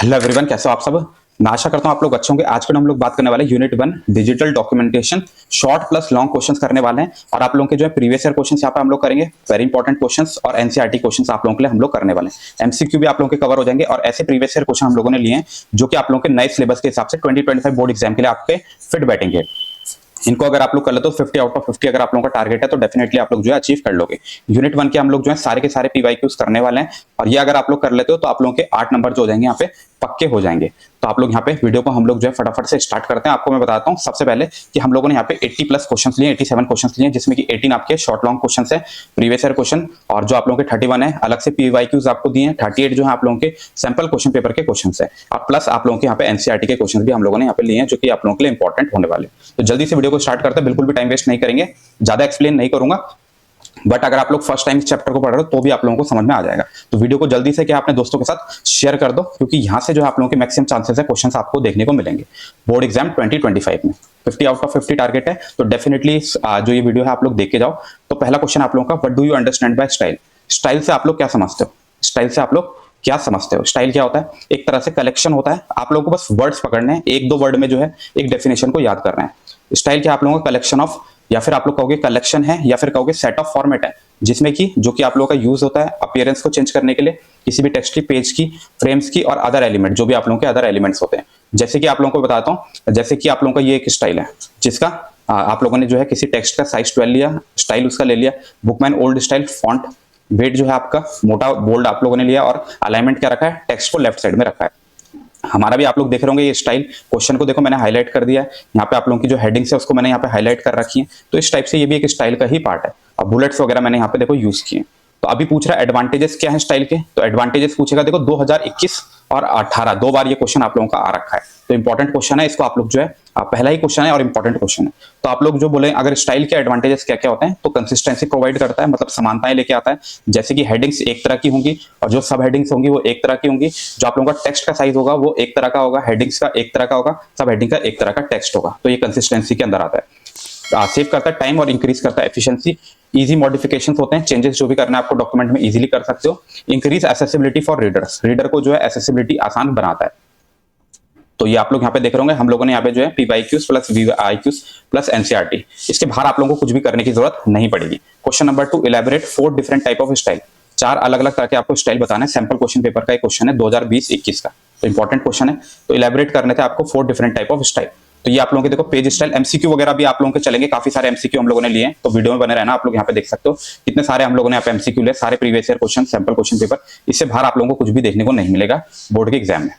Hello everyone, कैसे हो आप सब। मैं आशा करता हूं आप लोग अच्छे होंगे। आज के हम लोग बात करने वाले हैं unit 1 digital documentation, short plus long questions करने वाले हैं। और आप लोगों के जो है प्रीवियस ईयर क्वेश्चंस यहाँ पे हम लोग करेंगे, वेरी इंपॉर्टेंट क्वेश्चंस, और एनसीईआरटी क्वेश्चंस आप लोगों के लिए हम लोग करने वाले हैं। एमसीक्यू भी आप लोगों के कवर हो जाएंगे और ऐसे प्रीवियस ईयर क्वेश्चन हम लोगों ने लिए हैं जो कि आप लोगों के नए सिलेबस के हिसाब से 2025 बोर्ड एग्जाम के लिए आपके फिट बैठेंगे। इनको अगर आप लोग कर लेते हो 50 आउट ऑफ 50 अगर आप लोगों का टारगेट है तो डेफिनेटली आप लोग जो है अचीव कर लोगे। यूनिट 1 के हम लोग जो है सारे के सारे पीवाईक्यूज करने वाले हैं और ये अगर आप लोग कर लेते हो तो आप लोगों के 8 नंबर जो हो जाएंगे यहाँ पे पक्के हो जाएंगे। तो आप लोग यहाँ पे वीडियो को हम लोग जो है फटाफट से स्टार्ट करते हैं। आपको मैं बताता हूँ सबसे पहले कि हम लोगों ने यहाँ पे 80 प्लस क्वेश्चंस लिए, 87 क्वेश्चंस लिए, जिसमें कि 18 आपके शॉर्ट लॉन्ग क्वेश्चंस है, प्रीवियस ईयर क्वेश्चन, और जो आप लोगों के 31 है अलग से पीवाईक्यूज आपको दिए हैं। 38 जो है आप लोगों के सैंपल क्वेश्चन पेपर के क्वेश्चंस है, और प्लस आप लोगों के यहाँ पे एनसीईआरटी के क्वेश्चन भी हम लोगों ने यहाँ पे लिए हैं जो कि आप लोगों के लिए इंपॉर्टेंट होने वाले। तो जल्दी से वीडियो को स्टार्ट करते हैं, बिल्कुल भी टाइम वेस्ट नहीं करेंगे, ज्यादा एक्सप्लेन नहीं करूंगा, बट अगर आप लोग फर्स्ट टाइम इस चैप्टर को पढ़ रहे हो तो भी आप लोगों को समझ में आ जाएगा। तो वीडियो को जल्दी से क्या अपने दोस्तों के साथ शेयर कर दो, क्योंकि यहां से जो है आप लोगों के मैक्सिमम चांसेस है क्वेश्चंस आपको देखने को मिलेंगे बोर्ड एग्जाम 2025 में। 50 आउट ऑफ 50 टारगेट है, तो डेफिनेटली जो ये वीडियो है आप लोग देख के जाओ। तो पहला क्वेश्चन आप लोगों का, what do you understand by style. Style से आप लोग क्या समझते हो, स्टाइल से आप लोग क्या समझते हो। स्टाइल क्या होता है, एक तरह से कलेक्शन होता है। आप लोगों को बस वर्ड्स पकड़ने हैं, एक दो वर्ड में जो है एक डेफिनेशन को याद करना है। स्टाइल क्या आप लोगों का कलेक्शन ऑफ, या फिर आप लोग कहोगे कलेक्शन है, या फिर कहोगे सेट ऑफ फॉर्मेट है, जिसमें कि जो कि आप लोगों का यूज होता है अपीयरेंस को चेंज करने के लिए, किसी भी टेक्स्ट की, पेज की, फ्रेम्स की और अदर एलिमेंट, जो भी आप लोगों के अदर एलिमेंट्स होते हैं। जैसे कि आप लोगों को बताता हूं, जैसे कि आप लोगों का ये एक स्टाइल है जिसका आप लोगों ने जो है किसी टेक्स्ट का साइज 12 लिया, स्टाइल उसका ले लिया, Bookman old style, font weight जो है आपका मोटा बोल्ड आप लोगों ने लिया, और अलाइनमेंट क्या रखा है, टेक्स्ट को लेफ्ट साइड में रखा है। हमारा भी आप लोग देख रहे होंगे ये स्टाइल, क्वेश्चन को देखो मैंने हाईलाइट कर दिया है यहाँ पे, आप लोगों की जो हेडिंग्स है उसको मैंने यहाँ पे हाईलाइट कर रखी है। तो इस टाइप से ये भी एक स्टाइल का ही पार्ट है। अब बुलेट्स वगैरह मैंने यहाँ पे देखो यूज किए। तो अभी पूछ रहा है एडवांटेजेस क्या है स्टाइल के, तो एडवांटेजेस पूछेगा देखो 2021 और 18 दो बार ये क्वेश्चन आप लोगों का आ रखा है। तो इंपॉर्टेंट क्वेश्चन है, इसको आप लोग जो है पहला ही क्वेश्चन है और इंपॉर्टेंट क्वेश्चन है। तो आप लोग जो बोले अगर स्टाइल के एडवांटेजेस क्या क्या होते हैं, तो कंसिस्टेंसी प्रोवाइड करता है, मतलब समानताएं लेके आता है। जैसे कि हेडिंग्स एक तरह की होंगी और जो सब हेडिंग्स होंगी वो एक तरह की होंगी। जो आप लोगों का टेक्स्ट का साइज होगा वो एक तरह का होगा, हेडिंग्स का एक तरह का होगा, सब हेडिंग का एक तरह का टेक्स्ट होगा। तो ये कंसिस्टेंसी के अंदर आता है। सेव करता है टाइम और इंक्रीज करता है एफिशिएंसी। इजी मॉडिफिकेशंस होते हैं, चेंजेस जो भी करना है आपको डॉक्यूमेंट में इजीली कर सकते हो। Increase accessibility for readers, reader को जो है एसेसिबिलिटी आसान बनाता है। तो ये आप लोग यहाँ पे देख रहे होंगे, हम लोगों ने यहाँ पे जो है पीवाईक्यूज प्लस वीआईक्यूज प्लस एनसीईआरटी, इसके बाहर आप लोगों को कुछ भी करने की जरूरत नहीं पड़ेगी। Question number 2, elaborate 4 different type of style. 4 अलग अलग तरह के आपको स्टाइल बताना है। सैंपल क्वेश्चन पेपर का एक क्वेश्चन है 2020-21 का, तो इंपॉर्टेंट क्वेश्चन है। तो इलेबोरेट करने थे आपको 4 डिफरेंट टाइप ऑफ स्टाइल। तो ये आप लोगों के देखो पेज स्टाइल, एमसीक्यू वगैरह भी आप लोगों के चलेंगे, काफी सारे एमसीक्यू हम लोगों ने लिए हैं, तो वीडियो में बने रहना। आप लोग यहाँ पे देख सकते हो कितने सारे हम लोगों ने यहाँ पे एमसीक्यू लिए, सारे previous year question, sample question paper. इससे बाहर आप लोगों को कुछ भी देखने को नहीं मिलेगा बोर्ड के एग्जाम में।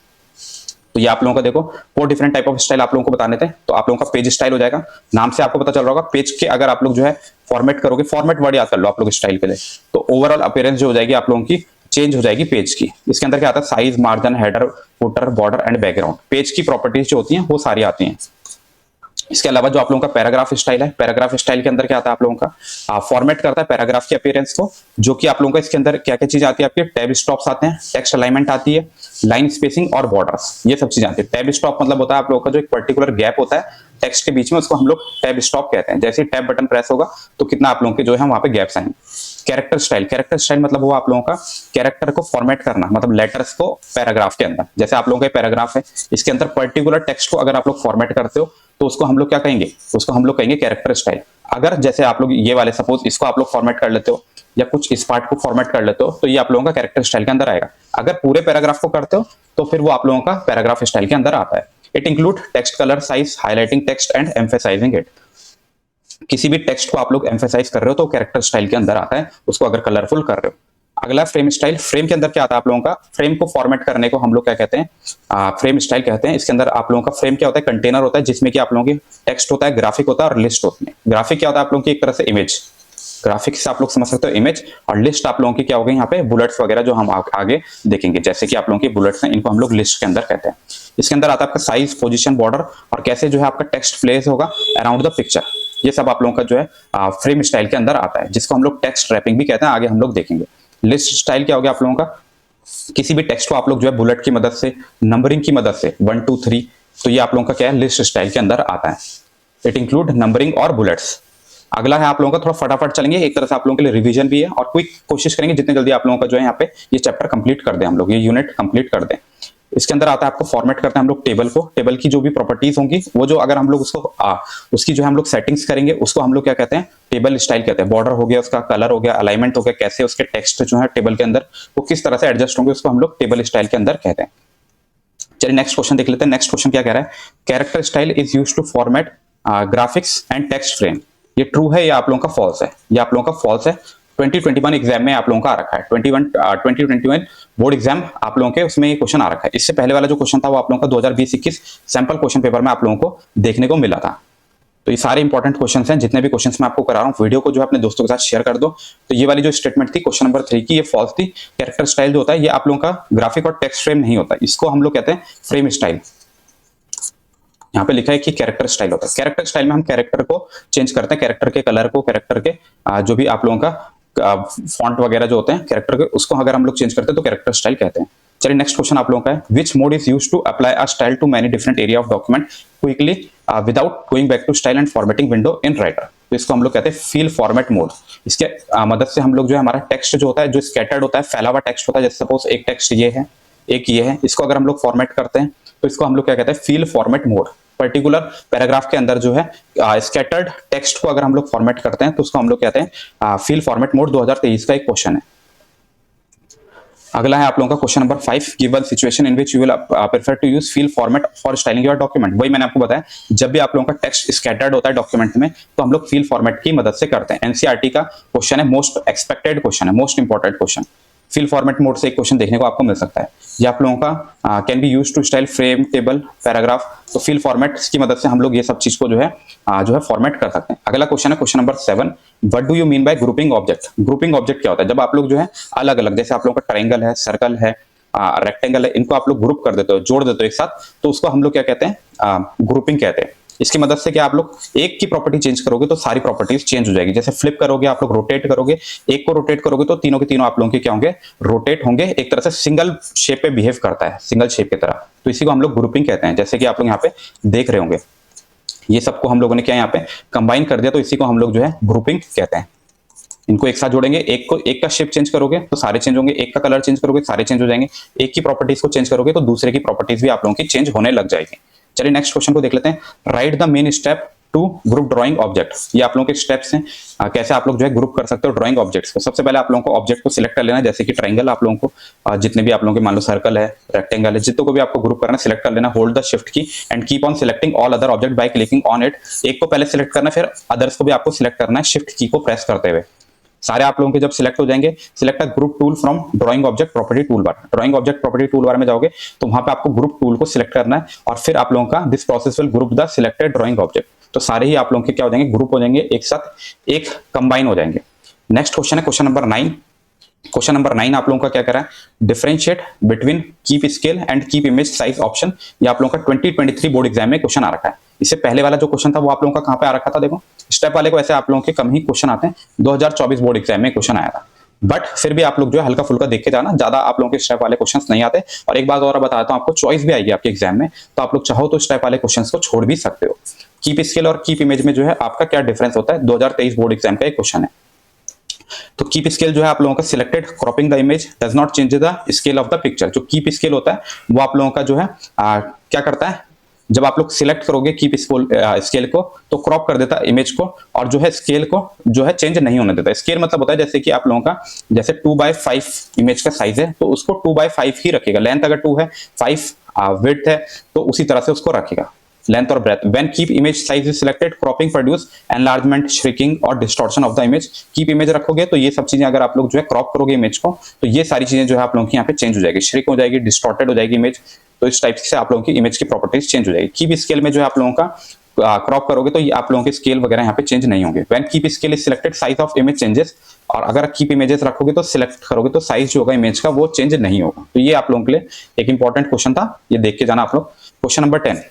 तो ये आप लोगों का देखो 4 डिफरेंट टाइप ऑफ स्टाइल आप लोगों को बताने थे। तो आप लोगों का पेज स्टाइल हो जाएगा, नाम से आपको पता चल रहा होगा। पेज के अगर आप लोग जो है फॉर्मेट करोगे, फॉर्मेट वर्ड याद कर लो आप लोग स्टाइल के लिए, तो ओवरऑल अपीयरेंस जो हो जाएगी आप लोगों की चेंज हो जाएगी पेज की। इसके अंदर क्या आता है, size, margin, header, footer, border and background. Page की प्रॉपर्टीज जो होती हैं वो सारी आती हैं। इसके अलावा जो आप लोगों का पैराग्राफ स्टाइल है, पैराग्राफ स्टाइल के अंदर क्या आता है आप लोगों का, फॉर्मेट करता है पैराग्राफ के अपीयरेंस को, जो कि आप लोगों का इसके अंदर क्या क्या चीज आती है आपके, टैब स्टॉप्स आते हैं, टेक्स्ट अलाइनमेंट आती है, लाइन स्पेसिंग और बॉर्डर्स, ये सब चीजें आती है। टैब स्टॉप मतलब होता है आप लोगों का जो एक पर्टिकुलर गैप होता है टेक्स्ट के बीच में, उसको हम लोग टैब स्टॉप कहते हैं। जैसे ही टैब बटन प्रेस होगा तो कितना आप लोगों के जो है वहां पे गैप्स आएंगे। कैरेक्टर स्टाइल, कैरेक्टर स्टाइल मतलब वो आप लोगों का कैरेक्टर को फॉर्मेट करना, मतलब लेटर्स को पैराग्राफ के अंदर। जैसे आप लोगों का पैराग्राफ है, इसके अंदर पर्टिकुलर टेक्स्ट को अगर आप लोग फॉर्मेट करते हो तो उसको हम लोग क्या कहेंगे, उसको हम लोग कहेंगे कैरेक्टर स्टाइल। अगर जैसे आप लोग ये वाले सपोज इसको आप लोग फॉर्मेट कर लेते हो या कुछ इस पार्ट को फॉर्मेट कर लेते हो, तो ये आप लोगों का कैरेक्टर स्टाइल के अंदर आएगा। अगर पूरे पैराग्राफ को करते हो तो फिर वो आप लोगों का पैराग्राफ स्टाइल के अंदर आता है। It include text colour, size, highlighting text and emphasizing it. किसी भी टेक्स्ट को आप लोग एम्फेसाइज कर रहे हो तो कैरेक्टर स्टाइल के अंदर आता है, उसको अगर कलरफुल कर रहे हो। अगला फ्रेम स्टाइल, फ्रेम के अंदर क्या आता है आप लोगों का, फ्रेम को फॉर्मेट करने को हम लोग क्या कहते हैं, फ्रेम स्टाइल कहते हैं। इसके अंदर आप लोगों का फ्रेम क्या होता है, कंटेनर होता है जिसमें कि आप लोगों की टेक्स्ट होता है, ग्राफिक होता है और लिस्ट होती है। ग्राफिक क्या होता है आप लोगों की एक तरह से इमेज, ग्राफिक से आप लोग समझ सकते हो इमेज, और लिस्ट आप लोगों की क्या होगी यहाँ पे, बुलेट्स वगैरह जो हम आगे देखेंगे। जैसे कि आप लोगों की बुलेट्स हैं, इनको हम लोग लिस्ट के अंदर कहते हैं। इसके अंदर आता है आपका साइज, पोजीशन, बॉर्डर और कैसे जो है आपका टेक्स्ट प्लेस होगा अराउंड द पिक्चर। ये सब आप लोगों का जो है फ्रेम स्टाइल के अंदर आता है, जिसको हम लोग टेक्स्ट रैपिंग भी कहते हैं, आगे हम लोग देखेंगे। लिस्ट स्टाइल क्या हो गया आप लोगों का, किसी भी टेक्स्ट को आप लोग जो है बुलेट की मदद से, नंबरिंग की मदद से 1 2 3, तो ये आप लोगों का क्या है, लिस्ट स्टाइल के अंदर आता है। इट इंक्लूड नंबरिंग और बुलेट्स। अगला है आप लोगों का, थोड़ा फटाफट चलेंगे, एक तरह से आप लोगों के लिए रिवीजन भी है और क्विक कोशिश करेंगे जितने जल्दी आप लोगों का जो है यहाँ पे ये चैप्टर कंप्लीट कर दें, हम लोग ये यूनिट कंप्लीट कर दें। इसके अंदर आता है आपको फॉर्मेट करते हैं हम लोग टेबल को, टेबल की जो भी प्रॉपर्टीज होंगी वो जो अगर हम लोग उसको उसकी जो है हम लोग सेटिंग्स करेंगे उसको हम लोग क्या कहते हैं, टेबल स्टाइल कहते हैं। बॉर्डर हो गया, उसका कलर हो गया, अलाइनमेंट हो गया, कैसे उसके टेक्स्ट जो है टेबल के अंदर वो किस तरह से एडजस्ट होंगे उसको हम लोग टेबल स्टाइल के अंदर कहते हैं। चलिए नेक्स्ट क्वेश्चन देख लेते हैं। नेक्स्ट क्वेश्चन क्या कह रहा है, character style is used to format graphics and text frame. ये ट्रू है या आप लोगों का फॉल्स है? ये आप लोगों का फॉल्स है। 2021 एग्जाम में आप लोगों का आ रखा है, 2021 बोर्ड एग्जाम आप लोगों के उसमें ये क्वेश्चन आ रखा है। इससे पहले वाला जो क्वेश्चन था वो आप लोगों का 2020-21 सैंपल क्वेश्चन पेपर में आप लोगों को देखने को मिला था। तो ये सारे इंपॉर्टेंट क्वेश्चंस हैं, जितने भी क्वेश्चंस मैं आपको करा रहा हूँ, वीडियो को जो है अपने दोस्तों के साथ शेयर कर दो। तो ये वाली जो स्टेटमेंट थी क्वेश्चन नंबर 3 की, ये फॉल्स थी। कैरेक्टर स्टाइल जो होता है ये आप लोगों का ग्राफिक और टेक्स्ट फ्रेम नहीं होता, इसको हम लोग कहते हैं फ्रेम स्टाइल। यहाँ पे लिखा है कि कैरेक्टर स्टाइल होता है। कैरेक्टर स्टाइल में हम कैरेक्टर को चेंज करते हैं, कैरेक्टर के कलर को, कैरेक्टर के जो भी आप लोगों का फॉन्ट वगैरह जो होते हैं कैरेक्टर के, उसको अगर हम लोग चेंज करते हैं तो कैरेक्टर स्टाइल कहते हैं। चलिए नेक्स्ट क्वेश्चन आप लोगों का है, which mode is used to apply a style to many different area of document quickly without going back to style and formatting window in writer. तो इसको हम लोग कहते हैं फील फॉर्मेट मोड। इसके मदद से हम लोग जो है हमारा टेक्स्ट जो होता है, जो स्कैटर्ड होता है, फैला हुआ टेक्स्ट होता है, जैसे सपोज एक टेक्स्ट ये है, एक ये है, इसको अगर हम लोग फॉर्मेट करते हैं तो इसको हम लोग क्या कहते हैं, feel format mode. Particular paragraph के अंदर जो है स्कैटर्ड टेक्स्ट को अगर हम लोग फॉर्मेट करते हैं तो उसको हम लोग कहते हैं फील फॉर्मेट मोड। 2023 का एक क्वेश्चन है। अगला है आप लोगों का question number 5, given situation in which you will prefer to use fill format for styling your document. वही मैंने आपको बताया, जब भी आप लोगों का टेक्स्ट स्कैटर्ड होता है डॉक्यूमेंट में तो हम लोग फील फॉर्मेट की मदद से करते हैं। एनसीईआरटी का क्वेश्चन है, मोस्ट एक्सपेक्टेड क्वेश्चन है, most important question. Feel format mode से एक क्वेश्चन देखने को आपको मिल सकता है। ये आप लोगों का can be use to style frame, table, paragraph. तो फील फॉर्मेट की मदद से हम लोग ये सब चीज को जो है फॉर्मेट कर सकते हैं। अगला क्वेश्चन है question number 7, what do you mean by grouping object. Grouping object क्या होता है? जब आप लोग जो है अलग अलग, जैसे आप लोगों का ट्राइंगल है, सर्कल है, रेक्टेंगल है, इनको आप लोग ग्रुप कर देते हो, जोड़ देते हो एक साथ, तो उसको हम लोग क्या कहते हैं, ग्रुपिंग कहते हैं। इसकी मदद से क्या आप लोग एक की प्रॉपर्टी चेंज करोगे तो सारी प्रॉपर्टीज चेंज हो जाएगी। जैसे फ्लिप करोगे, आप लोग रोटेट करोगे, एक को रोटेट करोगे तो तीनों के तीनों आप लोगों के क्या होंगे, रोटेट होंगे। एक तरह से सिंगल शेप पे बिहेव करता है, सिंगल शेप की तरह। तो इसी को हम लोग ग्रुपिंग कहते हैं। जैसे कि आप लोग यहाँ पे देख रहे होंगे, ये सबको हम लोगों ने क्या यहाँ पे कंबाइन कर दिया, तो इसी को हम लोग जो है ग्रुपिंग कहते हैं। इनको एक साथ जोड़ेंगे, एक का शेप चेंज करोगे तो सारे चेंज होंगे, एक का कलर चेंज करोगे सारे चेंज हो जाएंगे, एक की प्रॉपर्टीज को चेंज करोगे तो दूसरे की प्रॉपर्टीज भी आप लोगों की चेंज होने लग जाएगी। चलिए नेक्स्ट क्वेश्चन को देख लेते हैं। Write the main step to group drawing object. ये आप लोगों के स्टेप्स हैं, कैसे आप लोग जो है ग्रुप कर सकते हो ड्राइंग ऑब्जेक्ट्स को। सबसे पहले आप लोगों को ऑब्जेक्ट को सिलेक्ट कर लेना है, जैसे कि ट्राइंगल आप लोगों को जितने भी आप लोगों के मान लो सर्कल है, रेक्टेंगल है, जितने को भी आपको ग्रुप करना है सिलेक्ट कर लेना। होल्ड द शिफ्ट की and keep on selecting all other object by clicking on it. एक को पहले सिलेक्ट करना है, फिर अदर्स को भी आपको सिलेक्ट करना है शिफ्ट की को प्रेस करते हुए। सारे आप लोगों के जब सिलेक्ट हो जाएंगे, select a group tool from drawing object property tool bar. Drawing object property tool बार में जाओगे तो वहां पे आपको ग्रुप टूल को सिलेक्ट करना है और फिर आप लोगों का this process will group the selected drawing object. तो सारे ही आप लोगों के क्या हो जाएंगे, ग्रुप हो जाएंगे, एक साथ एक कंबाइन हो जाएंगे। नेक्स्ट क्वेश्चन है क्वेश्चन नंबर 9। क्वेश्चन नंबर 9 आप लोगों का क्या करा है, differentiate between keep scale and keep image size option. ये आप लोगों का 2023 बोर्ड एग्जाम में क्वेश्चन आ रखा है। इससे पहले वाला जो क्वेश्चन था वो आप लोगों का कहां पे आ रखा था, देखो स्टेप वाले को ऐसे आप लोगों के कम ही क्वेश्चन आते हैं। 2024 बोर्ड एग्जाम में क्वेश्चन आया था, बट फिर भी आप लोग जो है हल्का फुल्का देख के जाना, ज्यादा आप लोगों के स्टेप वाले क्वेश्चंस नहीं आते। और एक बात और बताता हूं आपको, चॉइस भी आएगी आपके एग्जाम में, तो आप लोग चाहो तो स्टेप वाले क्वेश्चंस को छोड़ भी सकते हो। कीप स्केल और कीप इमेज में जो है आपका क्या डिफरेंस होता है, 2023 बोर्ड एग्जाम का एक क्वेश्चन है। तो कीप स्केल जो है आप लोगों का selected cropping the image does not change the scale of the picture. जो कीप स्केल होता है वो आप लोगों का जो है क्या करता है, जब आप लोग सिलेक्ट करोगे कीप स्केल को तो क्रॉप कर देता है इमेज को, और जो है स्केल को जो है चेंज नहीं होने देता। स्केल मतलब होता है जैसे कि आप लोगों का जैसे 2/5 इमेज का साइज है तो उसको 2/5 ही रखेगा। लेंथ अगर 2 है, 5 विड्थ है, तो उसी तरह से उसको रखेगा, लेंथ और breadth. When keep image size is selected, cropping produce enlargement, shrinking और distortion of the image. Keep image रखोगे तो ये सब चीजें अगर आप लोग जो है क्रॉप करोगे इमेज को तो ये सारी चीजें जो है आप लोगों की यहाँ पे चेंज हो जाएगी, श्रिंक हो जाएगी, डिस्टॉर्टेड हो जाएगी इमेज। तो इस टाइप से आप लोगों की इमेज की प्रॉपर्टीज चेंज हो जाएगी। कीप स्केल में जो है आप लोगों का क्रॉप करोगे तो ये आप लोगों के स्केल वगैरह यहाँ पे चेंज नहीं होंगे। When keep scale is selected, size of image changes. और अगर कीप इमेजेस रखोगे तो सिलेक्ट करोगे तो साइज जो होगा इमेज का वो चेंज नहीं होगा। तो ये आप लोगों के लिए एक इंपॉर्टेंट क्वेश्चन था, ये देख के जाना आप लोग। क्वेश्चन नंबर 10,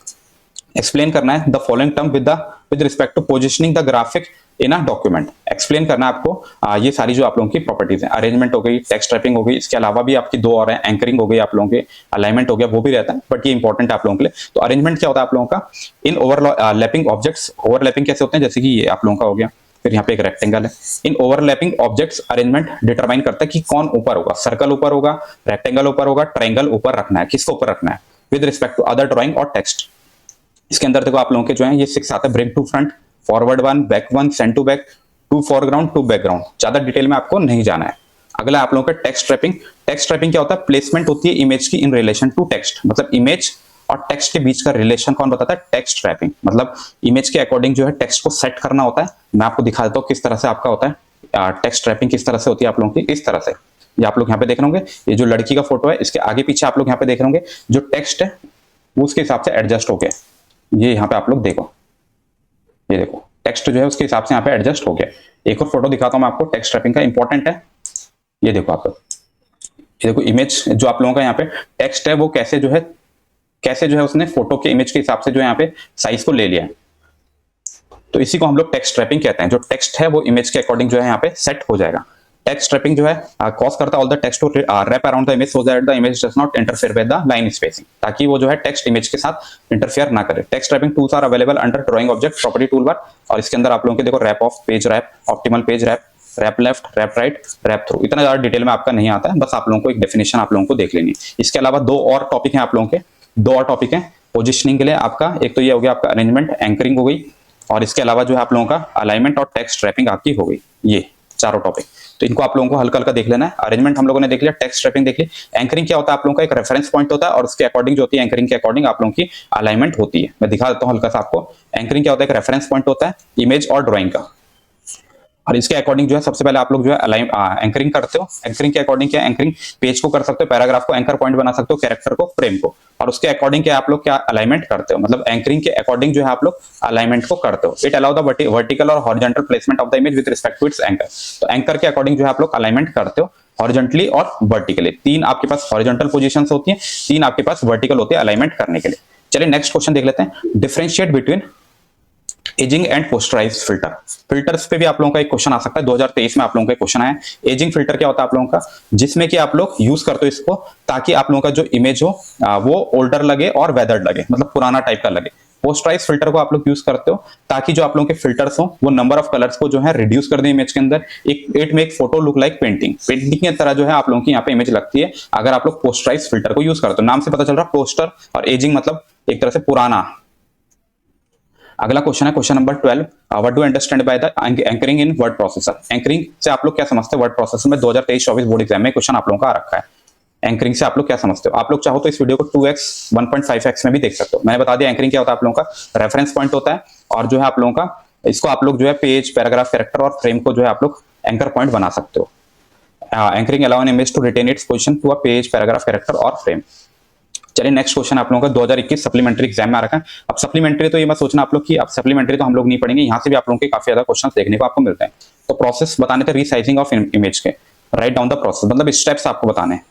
एक्सप्लेन करना है the following term with respect to positioning the graphic in a document. Explain करना है आपको ये सारी जो आप लोगों की प्रॉपर्टीज हैं। अरेंजमेंट हो गई, टेक्स्ट टाइपिंग हो गई, इसके अलावा भी आपकी 2 और है, एंकरिंग हो गई आप लोगों के, अलाइनमेंट हो गया, वो भी रहता है बट ये इंपॉर्टेंट है आप लोगों के लिए। तो अरेंजमेंट क्या होता है आप लोगों का, इन ओवरलैपिंग ऑब्जेक्ट्स। ओवरलैपिंग कैसे होते हैं, जैसे कि ये आप लोगों का हो गया, फिर यहाँ पे एक रेक्टेंगल है। इन ओवरलैपिंग ऑब्जेक्ट्स अरेंजमेंट डिटरमाइन करता है कि कौन ऊपर होगा, सर्कल ऊपर होगा, रेक्टेंगल ऊपर होगा, ट्रायंगल ऊपर रखना है, किसको ऊपर रखना है with respect to other drawing और टेक्स्ट। इसके अंदर देखो आप लोगों के जो है ये 6 आता है, bring to front, forward one, back one, send to back, to foreground, to background. ज्यादा डिटेल में आपको नहीं जाना है। अगला आप लोगों का टेक्स्ट ट्रैपिंग। टेक्स्ट ट्रैपिंग क्या होता है, प्लेसमेंट होती है इमेज की इन रिलेशन टू टेक्स्ट, मतलब इमेज और टेक्स्ट के बीच का रिलेशन कौन बताता है, टेक्स्ट ट्रैपिंग। मतलब इमेज के अकॉर्डिंग जो है टेक्स्ट को सेट करना होता है। मैं आपको दिखा देता हूँ किस तरह से आपका होता है टेक्स्ट ट्रैपिंग, किस तरह से होती है आप लोगों की, इस तरह से। ये आप लोग यहाँ पे देख रहे होंगे, ये जो लड़की का फोटो है इसके आगे पीछे आप लोग यहाँ पे देख रहे होंगे, जो टेक्स्ट है वो उसके हिसाब से एडजस्ट हो गया। ये यहाँ पे आप लोग देखो, ये देखो टेक्स्ट जो है उसके हिसाब से यहाँ पे एडजस्ट हो गया। एक और फोटो दिखाता हूँ मैं आपको, टेक्स्ट ट्रैपिंग का इंपॉर्टेंट है। ये देखो आप लोग, ये देखो इमेज जो आप लोगों का यहाँ पे टेक्स्ट है वो कैसे जो है उसने फोटो के इमेज के हिसाब से जो यहाँ पे साइज को ले लिया है। तो इसी को हम लोग टेक्स्ट ट्रैपिंग कहते हैं। जो टेक्स्ट है वो इमेज के अकॉर्डिंग जो है यहाँ पे सेट हो जाएगा। टेक्स्ट ट्रैपिंग जो है कॉज करता है all the text to wrap around the image so that the image does not interfere with the line spacing, ताकि वो जो है टेक्स्ट इमेज के साथ इंटरफेयर ना करे। Text wrapping tools are available under drawing object property tool bar, और इसके अंदर आप लोगों के देखो wrap off, page wrap, optimal page wrap, wrap left, wrap right, wrap through. इतना ज्यादा डिटेल में आपका नहीं आता है, बस आप लोगों को एक डेफिनेशन आप लोगों को देख लेनी है। इसके अलावा दो और टॉपिक हैं आप लोगों के, दो और टॉपिक हैं पोजिशनिंग के लिए आपका। एक तो ये हो गया आपका अरेंजमेंट, एंकरिंग हो गई, और इसके अलावा जो है आप लोगों का अलाइनमेंट और टेक्स्ट ट्रैपिंग आपकी हो गई। ये चारों टॉपिक तो इनको आप लोगों को हल्का हल्का देख लेना है। अरेंजमेंट हम लोगों ने देख लिया, टेक्स्ट ट्रैपिंग देख ली। एंकरिंग क्या होता है, आप लोगों का एक रेफरेंस पॉइंट होता है और उसके अकॉर्डिंग जो होती है एंकरिंग के अकॉर्डिंग आप लोगों की अलाइनमेंट होती है। मैं दिखा देता हूं हल्का सा आपको। एंकरिंग क्या होता है, एक रेफरेंस पॉइंट होता है इमेज और ड्राइंग का, और इसके अकॉर्डिंग जो है सबसे पहले आप लोग जो है एंकरिंग करते हो। एंकरिंग के अकॉर्डिंग क्या, एंकरिंग पेज को कर सकते हो, पैराग्राफ को एंकर पॉइंट बना सकते हो, कैरेक्टर को, फ्रेम को, और उसके अकॉर्डिंग क्या आप लोग क्या अलाइनमेंट करते हो, मतलब एंकरिंग के अकॉर्डिंग जो है आप लोग अलाइनमेंट को करते हो। इट अलाउ द वर्टिकल और horizontal placement of the image with respect to its anchor. तो एंकर के अकॉर्डिंग जो है आप लोग अलाइनमेंट करते हो हॉरिजॉन्टली और वर्टिकली। 3 आपके पास हॉरिजॉन्टल पोजीशंस होती हैं, 3 आपके पास वर्टिकल होती है अलाइनमेंट करने के लिए। चलिए नेक्स्ट क्वेश्चन देख लेते हैं। Differentiate between aging and posterize filter. Filters पे भी आप लोगों का एक क्वेश्चन आ सकता है। 2023 में आप लोगों का क्वेश्चन आया। एजिंग फिल्टर क्या होता है आप लोगों का, जिसमें कि आप लोग यूज करते हो इसको ताकि आप लोगों का जो इमेज हो वो ओल्डर लगे और वेदर्ड लगे, मतलब पुराना टाइप का लगे। पोस्टराइज फिल्टर को आप लोग यूज करते हो ताकि जो आप लोगों के फिल्टर्स हो वो नंबर ऑफ कलर्स को जो है रिड्यूस कर दे इमेज के अंदर। It make photo look like painting, painting की तरह जो है आप लोगों की यहाँ पे इमेज लगती है अगर आप लोग पोस्टराइज फिल्टर को यूज करते हो। नाम से पता चल रहा है पोस्टर और एजिंग मतलब एक तरह से पुराना। अगला क्वेश्चन है question number 12, what do understand by the anchoring in word processor. Anchoring से आप लोग क्या समझते हैं वर्ड प्रोसेसर में 2023-24 बोर्ड एग्जाम में क्वेश्चन आप लोगों का आ रखा है। एंकरिंग से आप लोग क्या समझते हो, आप लोग चाहो तो इस वीडियो को 2x 1.5x में भी देख सकते हो। मैंने बता दिया एंकरिंग क्या होता है आप लोगों का, रेफरेंस पॉइंट होता है, और जो है आप लोगों का इसको आप लोग जो है पेज, पैराग्राफ, कैरेक्टर और फ्रेम को जो है आप लोग एंकर पॉइंट बना सकते हो। Anchoring allow an image to retain its position to a page, paragraph, character और फ्रेम। चलिए नेक्स्ट क्वेश्चन आप लोगों का 2021 सप्लीमेंट्री एग्जाम में आ रखा है। अब सप्लीमेंट्री तो ये मत सोचना आप लोग कि अब सप्लीमेंट्री तो हम लोग नहीं पढ़ेंगे, यहाँ से भी आप लोगों के काफी ज्यादा क्वेश्चन देखने को आपको मिलते हैं। तो प्रोसेस बताने थे रीसाइजिंग ऑफ इमेज के, राइट डाउन द प्रोसेस, मतलब स्टेप्स आपको बताने हैं।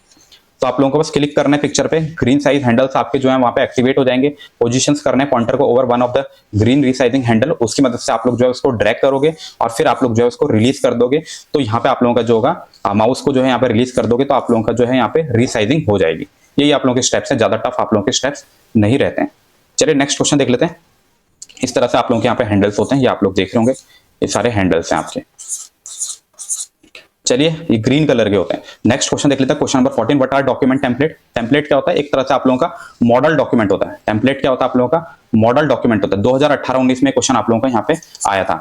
तो आप लोगों को बस क्लिक करना है पिक्चर पे, ग्रीन साइज हैंडल्स आपके जो है वहां पे एक्टिवेट हो जाएंगे। पोजीशंस करने हैं पॉइंटर को over one of the green resizing handle, उसकी मदद से आप लोग जो है उसको ड्रैग करोगे और फिर आप लोग जो है उसको रिलीज कर दोगे। तो यहाँ पे आप लोगों का जो होगा माउस को जो है यहाँ पे रिलीज कर दोगे तो आप लोगों का जो है यहाँ पे रीसाइजिंग हो जाएगी। यही आप लोगों के स्टेप्स हैं, ज्यादा टफ आप लोगों के स्टेप्स नहीं रहते हैं। चलिए नेक्स्ट क्वेश्चन देख लेते हैं। इस तरह से आप लोगों के यहाँ पे हैंडल्स होते हैं, ये आप लोग देख रहे होंगे, ये सारे हैंडल्स हैं आपके। चलिए ये ग्रीन कलर के होते हैं। नेक्स्ट क्वेश्चन देख लेते हैं question number 14, what are document template. Template क्या होता है, एक तरह से आप लोगों का मॉडल डॉक्यूमेंट होता है। टेम्पलेट क्या होता है आप लोगों का, मॉडल डॉक्यूमेंट होता है। 2018-19 में क्वेश्चन आप लोगों का यहाँ पे आया था।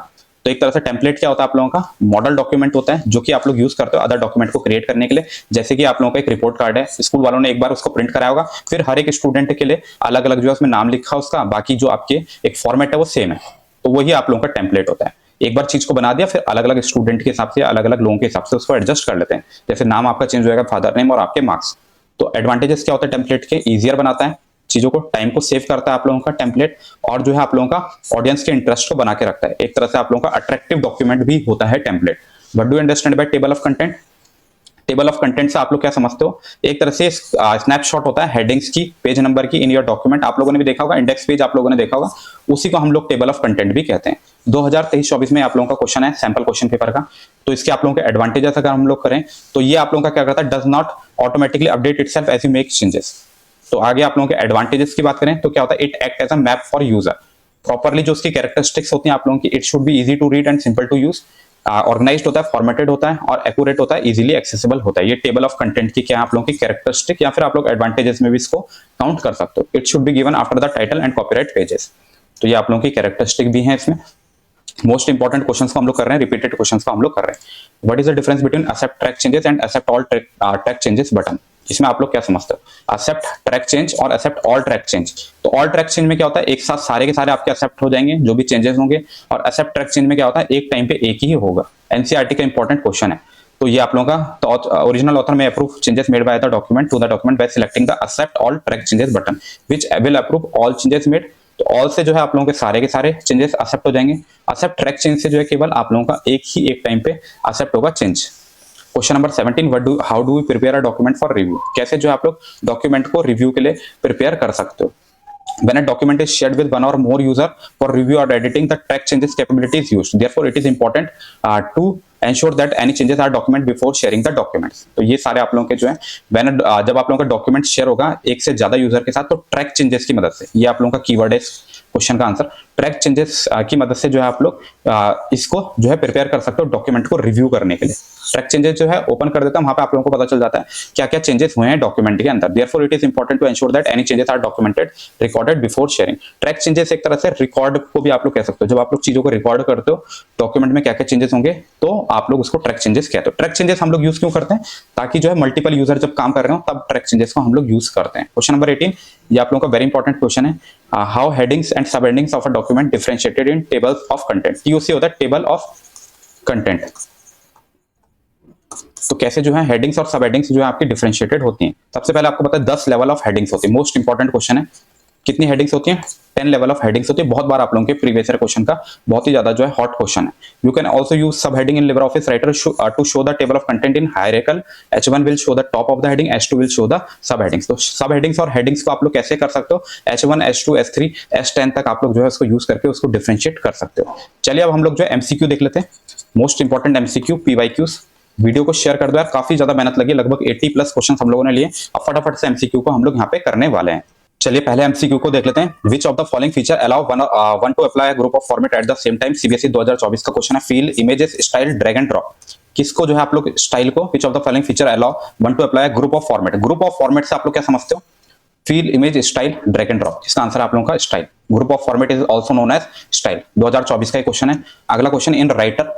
तो एक तरह से टेम्पलेट क्या होता है आप लोगों का, मॉडल डॉक्यूमेंट होता है जो कि आप लोग यूज करते हो अदर डॉक्यूमेंट को क्रिएट करने के लिए। जैसे कि आप लोगों का एक रिपोर्ट कार्ड है, स्कूल वालों ने एक बार उसको प्रिंट कराया होगा, फिर हर एक स्टूडेंट के लिए अलग अलग जो है उसमें नाम लिखा उसका, बाकी जो आपके एक फॉर्मेट है वो सेम है। तो वही आप लोगों का टेम्पलेट होता है। एक बार चीज को बना दिया, फिर अलग अलग स्टूडेंट के हिसाब से, अलग अलग लोगों के हिसाब से उसको एडजस्ट कर लेते हैं। जैसे नाम आपका चेंज हो जाएगा, फादर नेम और आपके मार्क्स। तो एडवांटेजेस क्या होता है टेम्पलेट के, इजियर बनाता है चीजों को, टाइम को सेव करता है आप लोगों का टेम्पलेट, और जो है आप लोगों का ऑडियंस के इंटरेस्ट को बना के रखता है। एक तरह से आप लोगों का अट्रैक्टिव डॉक्यूमेंट भी होता है template. What do you understand by table of content. Table of content से आप लोग क्या समझते हो, एक तरह से स्नैपशॉट होता है हेडिंग्स की, पेज नंबर की इन योर डॉक्यूमेंट। आप लोगों ने भी देखा होगा, इंडेक्स पेज आप लोगों ने देखा होगा, उसी को हम लोग टेबल ऑफ कंटेंट भी कहते हैं। 2023-24 में आप लोगों का क्वेश्चन है सैंपल क्वेश्चन पेपर का। तो इसके आप लोगों के एडवांटेजेस अगर हम लोग करें तो ये आप लोगों का क्या करता है, does not automatically update itself as you make changes. तो आगे आप लोगों के एडवांटेजेस की बात करें तो क्या होता है, it act as a map for user. Properly जो उसकी कैरेक्टरिस्टिक्स होती हैं आप लोगों की, it should be easy to read and simple to use, organized होता है, फॉर्मेटेड होता है और एक्यूरेट होता है, इजीली एक्सेसिबल होता है। ये टेबल ऑफ कंटेंट की क्या है आप लोगों की कैरेक्टरिस्टिक, या फिर आप लोग एडवांटेजेस में भी इसको काउंट कर सकते हो। It should be given after the title and copyright pages. तो ये आप लोगों की कैरेक्टरिस्टिक भी है इसमें। मोस्ट इंपॉर्टेंट क्वेश्चंस को हम लोग कर रहे हैं, रिपीटेड क्वेश्चंस को हम लोग कर रहे हैं। What is the difference between accept track changes and accept all track changes button? इसमें आप लोग क्या समझते हो? एक्सेप्ट ट्रैक चेंज और एक्सेप्ट ऑल ट्रैक चेंज। तो ऑल ट्रैक चेंज में क्या होता है, एक साथ सारे के सारे आपके एक्सेप्ट हो जाएंगे जो भी चेंजेस होंगे, और एक्सेप्ट ट्रैक चेंज में क्या होता है, एक टाइम पे एक ही होगा। एनसीईआरटी का इंपॉर्टेंट क्वेश्चन है। तो ये आप लोगों का ओरिजिनल ऑथर में approve changes made by the document to the document by selecting the accept all track changes button which will approve all changes made. तो ऑल से जो है आप लोगों के सारे चेंजेस एक्सेप्ट हो जाएंगे। एक्सेप्ट ट्रैक चेंज से जो है केवल आप लोगों का एक टाइम पे एक्सेप्ट होगा change. Question number 17, how do we prepare a document for review? कैसे जो है आप लोग डॉक्यूमेंट को रिव्यू के लिए प्रिपेयर कर सकते हो? When a document is shared with one or more user for review or editing, the track changes capability is used. Therefore, it is important to ensure that any changes are documented before sharing the documents. तो ये सारे आप लोगों के जो है जब आप लोगों का डॉक्यूमेंट शेयर होगा एक से ज्यादा यूजर के साथ, तो ट्रैक चेंजेस की मदद से, ये आप लोगों का कीवर्ड है क्वेश्चन का आंसर, ट्रैक चेंजेस की मदद से जो है आप लोग इसको जो है प्रिपेयर कर सकते हो डॉक्यूमेंट को रिव्यू करने के लिए। ट्रैक चेंजेस जो है ओपन कर देता हूं, वहां पे आप लोगों को पता चल जाता है क्या क्या चेंजेस हुए हैं डॉक्यूमेंट के अंदर। Therefore it is important to ensure that any changes are documented recorded before sharing. Track changes एक तरह से रिकॉर्ड को भी आप लोग कह सकते हो। जब आप लोग चीजों को रिकॉर्ड करते हो डॉक्यूमेंट में क्या क्या चेंजेस होंगे, तो आप लोग उसको ट्रैक चेंजेस कहते हो। ट्रैक चेंजेस हम लोग यूज क्यों करते हैं? ताकि जो है मल्टीपल यूजर जब काम कर रहे हो तब ट्रैक चेंजेस को हम लोग यूज करते हैं। क्वेश्चन नंबर 18, ये आप लोगों का वेरी इंपॉर्टेंट क्वेश्चन है। हाउ हेडिंग्स एंड सब headings of a document differentiated in tables of content? TOC होता है टेबल ऑफ कंटेंट। तो कैसे जो है हेडिंग्स और सब हेडिंग्स जो है आपकी डिफरेंशिएटेड होती हैं? सबसे पहले आपको पता है 10 लेवल ऑफ हेडिंग्स होती है। मोस्ट इंपॉर्टेंट क्वेश्चन है। कितनी हेडिंग्स होती हैं? 10 लेवल ऑफ हेडिंग्स होती है। बहुत बार आप लोगों के प्रीवियस ईयर क्वेश्चन का बहुत ही ज्यादा जो है हॉट क्वेश्चन है। You can also use sub heading in LibreOffice writer to show the table of content in hierarchical. H1 will show the top of the heading, H2 will show the sub headings. तो sub headings और headings को आप लोग कैसे कर सकते हो? H1, H2, H3, H10 तक आप लोग जो है उसको यूज करके उसको डिफरेंशिएट कर सकते हो। चलिए अब हम लोग जो है एमसीक्यू देख लेते हैं। Most important MCQ PYQs। Video को शेयर कर दो यार, काफी ज्यादा मेहनत लगी, लगभग 80 प्लस क्वेश्चन हम लोगों ने लिए। अब फटाफट से एमसीक्यू को हम लोग यहाँ पे करने वाले हैं। चलिए पहले एमसीक्यू को देख लेते हैं। विच of the following feature allow one two apply group of format at the same time? CBSE 2024 का क्वेश्चन है। Feel images style drag and drop. किसको जो है आप लोग स्टाइल को, विच of the following feature allow one two apply group of format? Group of format से आप लोग क्या समझते हो? Feel image style drag and drop. इसका आंसर आप लोगों का style. Group of format is also known as style. 2024 का क्वेश्चन है। अगला question, in writer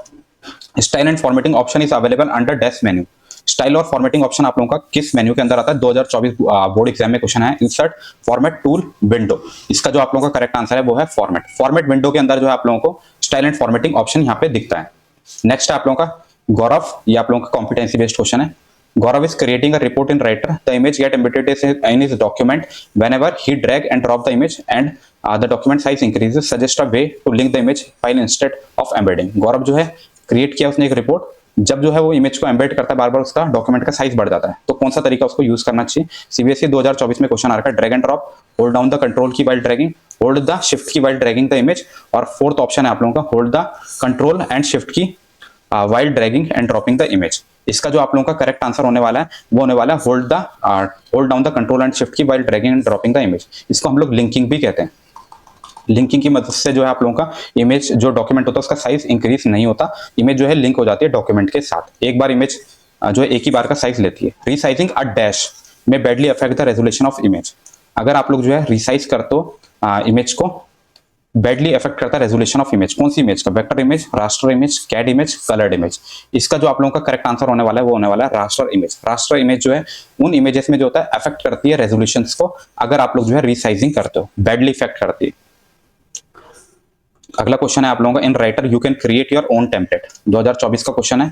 style and formatting option is available under dash menu? Style और फॉर्मेटिंग ऑप्शन आप लोगों का किस मेन्यू के अंदर आता है? 2024 बोर्ड एग्जाम में क्वेश्चन है। Insert format tool window. इसका जो आप लोगों का करेक्ट आंसर है वो है फॉर्मेट। फॉर्मेट विंडो के अंदर जो है आप लोगों को स्टाइल एंड फॉर्मेटिंग ऑप्शन यहाँ पे दिखता है। नेक्स्ट है आप लोगों का गौरव। ये आप लोगों का कॉम्पिटेंसी बेस्ड क्वेश्चन है। Gaurav is creating a report in Writer. The image get embedded in his document. Whenever he drag and drop the image and the document size increases, suggest a way to link the image file instead of embedding. गौरव जो है create किया उसने एक report, जब जो है वो image को एम्बेड करता है बार बार उसका डॉक्यूमेंट का साइज बढ़ जाता है। तो कौन सा तरीका उसको यूज करना चाहिए? सीबीएसई 2024 में क्वेश्चन आ रहा है drag and drop, hold down the control key while dragging, hold the shift key while dragging the image, और फोर्थ ऑप्शन है आप लोगों का hold the control and shift key while dragging and dropping the image. इसका जो आप लोगों का करेक्ट आंसर होने वाला है वो होने वाला है hold down the control and shift key while dragging and dropping the image. इसको हम लोग लिंकिंग भी कहते हैं। लिंकिंग की मदद से जो है आप लोगों का इमेज जो डॉक्यूमेंट होता है उसका साइज इंक्रीज नहीं होता, इमेज जो है लिंक हो जाती है डॉक्यूमेंट के साथ। एक बार इमेज जो है एक ही बार का साइज लेती है। रीसाइजिंग अ डैश में badly affect the resolution of image. अगर आप लोग जो है रिसाइज करते हो इमेज को, बैडली इफेक्ट करता है रेजोल्यूशन ऑफ इमेज। कौन सी इमेज का? Vector image, raster image, CAD image, coloured image. इसका जो आप लोगों का करेक्ट आंसर होने वाला है वो होने वाला है रास्टर इमेज। रास्टर इमेज जो है उन इमेजेस में जो होता है अफेक्ट करती है रेजोल्यूशंस को, अगर आप लोग जो है रिसाइजिंग करते हो, बैडली इफेक्ट करती है। अगला क्वेश्चन है आप लोगों का, in writer you can create your own template. 2024 का क्वेश्चन है।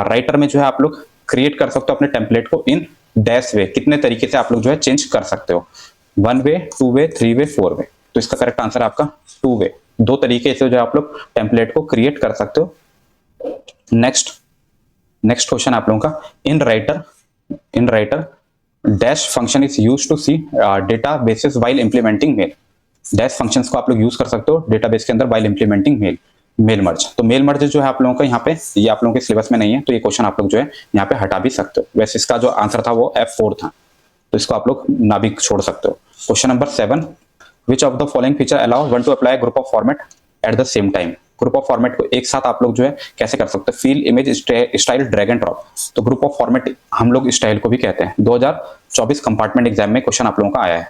राइटर में जो है आप लोग क्रिएट कर सकते हो अपने टेम्पलेट को इन डैश वे। कितने तरीके से आप लोग जो है चेंज कर सकते हो? 1 वे, 2 वे, 3 वे, 4 वे। तो इसका करेक्ट आंसर आपका 2 वे। 2 तरीके से जो आप लोग टेम्पलेट को क्रिएट कर सकते हो। नेक्स्ट क्वेश्चन आप लोगों का, in writer dash function is used to see data basis while implementing mail. Dash functions को आप लोग यूज कर सकते हो डेटाबेस के अंदर व्हाइल इंप्लीमेंटिंग मेल मर्ज। तो मेल मर्ज जो है आप लोगों का यहाँ पे, ये आप लोगों के सिलेबस में नहीं है, तो ये क्वेश्चन आप लोग जो है यहाँ पे हटा भी सकते हो। वैसे इसका जो आंसर था वो F4 था, तो इसको आप लोग ना भी छोड़ सकते हो। Question number 7, which of the following feature allow one two apply group of format at the same time. Group of format को एक साथ आप लोग जो है कैसे कर सकते हैं, feel, image, style, drag and drop. तो ग्रुप ऑफ फॉर्मेट हम लोग स्टाइल को भी कहते हैं। 2024 कंपार्टमेंट एग्जाम में क्वेश्चन आप लोगों का आया है।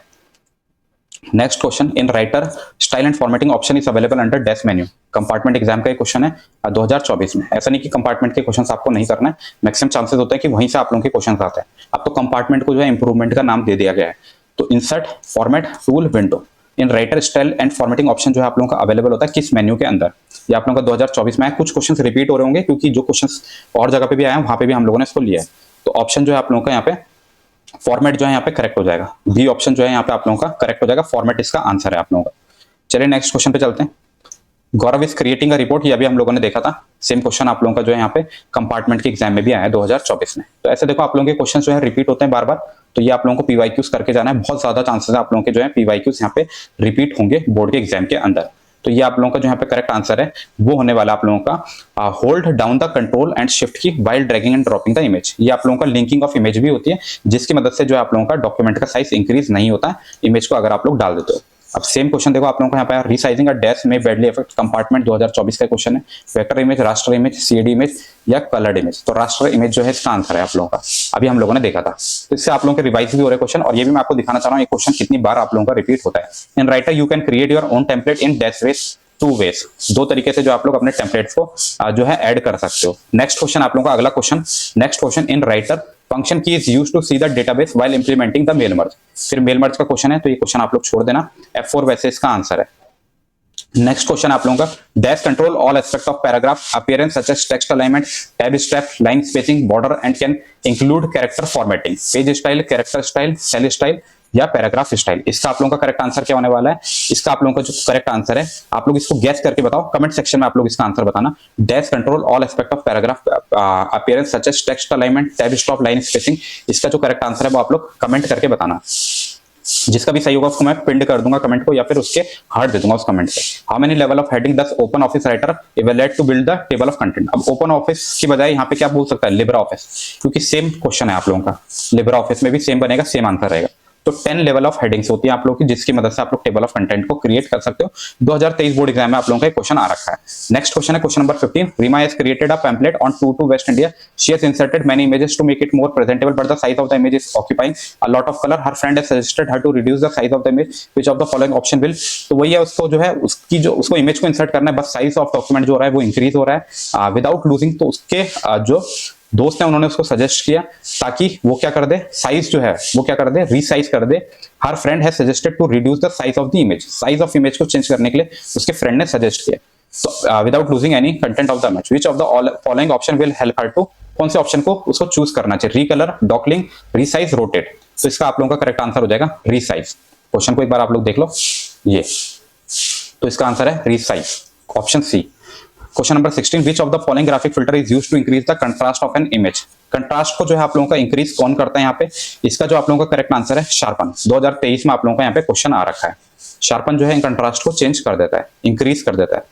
Next question, in writer style and formatting option is available under dash menu. Compartment exam का एक क्वेश्चन है 2024 में। ऐसा नहीं कि कंपार्टमेंट के क्वेश्चंस आपको नहीं करना है, मैक्सिमम चांसेस होता है कि वहीं से आप लोगों के क्वेश्चंस आते हैं। अब तो कंपार्टमेंट को जो है इंप्रूवमेंट का नाम दे दिया गया है। तो insert, format, tool, window, in writer style and formatting option जो है आप लोगों का अवेलेबल होता है किस मेन्यू के अंदर। ये आप लोगों का 2024 में है। कुछ क्वेश्चंस रिपीट हो रहे होंगे क्योंकि जो क्वेश्चंस और जगह पे भी आए हैं वहां पे भी हम लोगों ने इसको लिया है। तो ऑप्शन जो है आप लोगों का यहाँ पे फॉर्मेट जो है यहाँ पे करेक्ट हो जाएगा। बी ऑप्शन जो है यहाँ पे आप लोगों का करेक्ट हो जाएगा। फॉर्मेट इसका आंसर है आप लोगों का। चलिए नेक्स्ट क्वेश्चन पे चलते हैं। गौरव इज क्रिएटिंग अ रिपोर्ट, ये अभी हम लोगों ने देखा था। सेम क्वेश्चन आप लोगों का जो है यहाँ पे कंपार्टमेंट के एग्जाम में भी आया है 2024 में। तो ऐसे देखो आप लोगों के क्वेश्चन जो है रिपीट होते हैं बार बार, तो ये आप लोगों को पीवाईक्यूज करके जाना है। बहुत ज्यादा चांसेस है आप लोगों के जो है पीवाईक्यूज यहाँ पे रिपीट होंगे बोर्ड के एग्जाम के अंदर। तो ये आप लोगों का जो यहाँ पे करेक्ट आंसर है वो होने वाला आप लोगों का hold down the control and shift key while dragging and dropping the image. ये आप लोगों का लिंकिंग ऑफ इमेज भी होती है, जिसकी मदद से जो है आप लोगों का डॉक्यूमेंट का साइज इंक्रीज नहीं होता है इमेज को अगर आप लोग डाल देते हो। अब सेम क्वेश्चन देखो आप लोगों को यहाँ पे, रीसाइजिंग अ डैश में बैडली इफेक्ट कंपार्टमेंट 2024 का क्वेश्चन है। Vector image, raster image, CD image या कलर्ड इमेज। तो रास्टर इमेज जो है इसका आंसर है आप लोगों का। अभी हम लोगों ने देखा था। तो इससे आप लोगों के रिवाइज भी हो रहे क्वेश्चन, और ये भी मैं आपको दिखाना चाह रहा हूँ ये क्वेश्चन कितनी बार आप लोगों का रिपीट होता है। In writer you can create your own template in dash ways, two ways. दो तरीके से जो आप लोग अपने टेम्पलेट्स को जो है ऐड कर सकते हो। नेक्स्ट क्वेश्चन आप लोगों का अगला question, next question, in writer function key is used to see the database while implementing the mail merge. फिर मेल मर्ज का क्वेश्चन है, तो ये क्वेश्चन आप लोग छोड़ देना। F4 वैसे इसका आंसर है। नेक्स्ट क्वेश्चन आप लोगों का, dash control all aspect of paragraph appearance such as text alignment, tab stop, line spacing, border and can include character formatting, page style, character style, cell style या paragraph style. इसका आप लोगों का correct answer क्या होने वाला है? इसका आप लोगों का जो करेक्ट आंसर है, आप लोग इसको गैस करके बताओ, कमेंट सेक्शन में आप लोग इसका आंसर बताना। Dash control all aspect of paragraph appearance such as text alignment, tab stop, line spacing. इसका जो करेक्ट आंसर है वो आप लोग कमेंट करके बताना। जिसका भी सही होगा उसको मैं पिंड कर दूंगा कमेंट को, या फिर उसके हार्ट दे दूंगा उस कमेंट से। How many level of heading does open office writer evaluate to build the table of content. अब ओपन ऑफिस की बजाय यहाँ पे क्या बोल सकता है? लिब्रा ऑफिस, क्योंकि सेम क्वेश्चन है आप लोगों का। लिब्रा ऑफिस में भी सेम बनेगा, सेम आंसर रहेगा। तो 10 लेवल ऑफ हेडिंग्स होती है आप लोग की, जिसकी मदद से आप लोग टेबल ऑफ कंटेंट को क्रिएट कर सकते हो। 2023 बोर्ड एग्जाम में आप लोगों का क्वेश्चन आ रखा है। नेक्स्ट क्वेश्चन है question number 15। Rima has created a pamphlet on tour to west India. She has inserted many images to make it more presentable, but the size of the image is occupying a lot of colour. Her friend has suggested her to reduce the size of the image, which of the following option will. तो वही है, उसको जो है उसकी जो उसको image को इंसर्ट करना है, बस साइज ऑफ डॉक्यूमेंट जो हो रहा है वो इंक्रीज हो रहा है विदाउट लूजिंग। तो उसके जो दोस्त ने उन्होंने उसको सजेस्ट किया ताकि वो क्या कर दे, साइज जो है वो क्या कर दे, रीसाइज कर दे। Her friend has suggested to reduce the size of the image. Size of image को चेंज करने के लिए उसके फ्रेंड ने सजेस्ट किया। तो without losing any content of the image, which of the following option will help her to. कौन से ऑप्शन को उसको चूज करना चाहिए? Recolor, docking, resize, rotate. तो इसका आप लोगों का करेक्ट आंसर हो जाएगा रीसाइज। क्वेश्चन को एक बार आप लोग देख लो, ये तो इसका आंसर है resize, option C. Question number 16, which of the following graphic filter is used to increase the contrast of an image. Contrast को जो है आप लोगों का इंक्रीज कौन करता है यहाँ पे? इसका जो आप लोगों का करेक्ट आंसर है शार्पन। 2023 में आप लोगों का यहाँ पे क्वेश्चन आ रखा है। शार्पन जो है कंट्रास्ट को चेंज कर देता है, इंक्रीज कर देता है।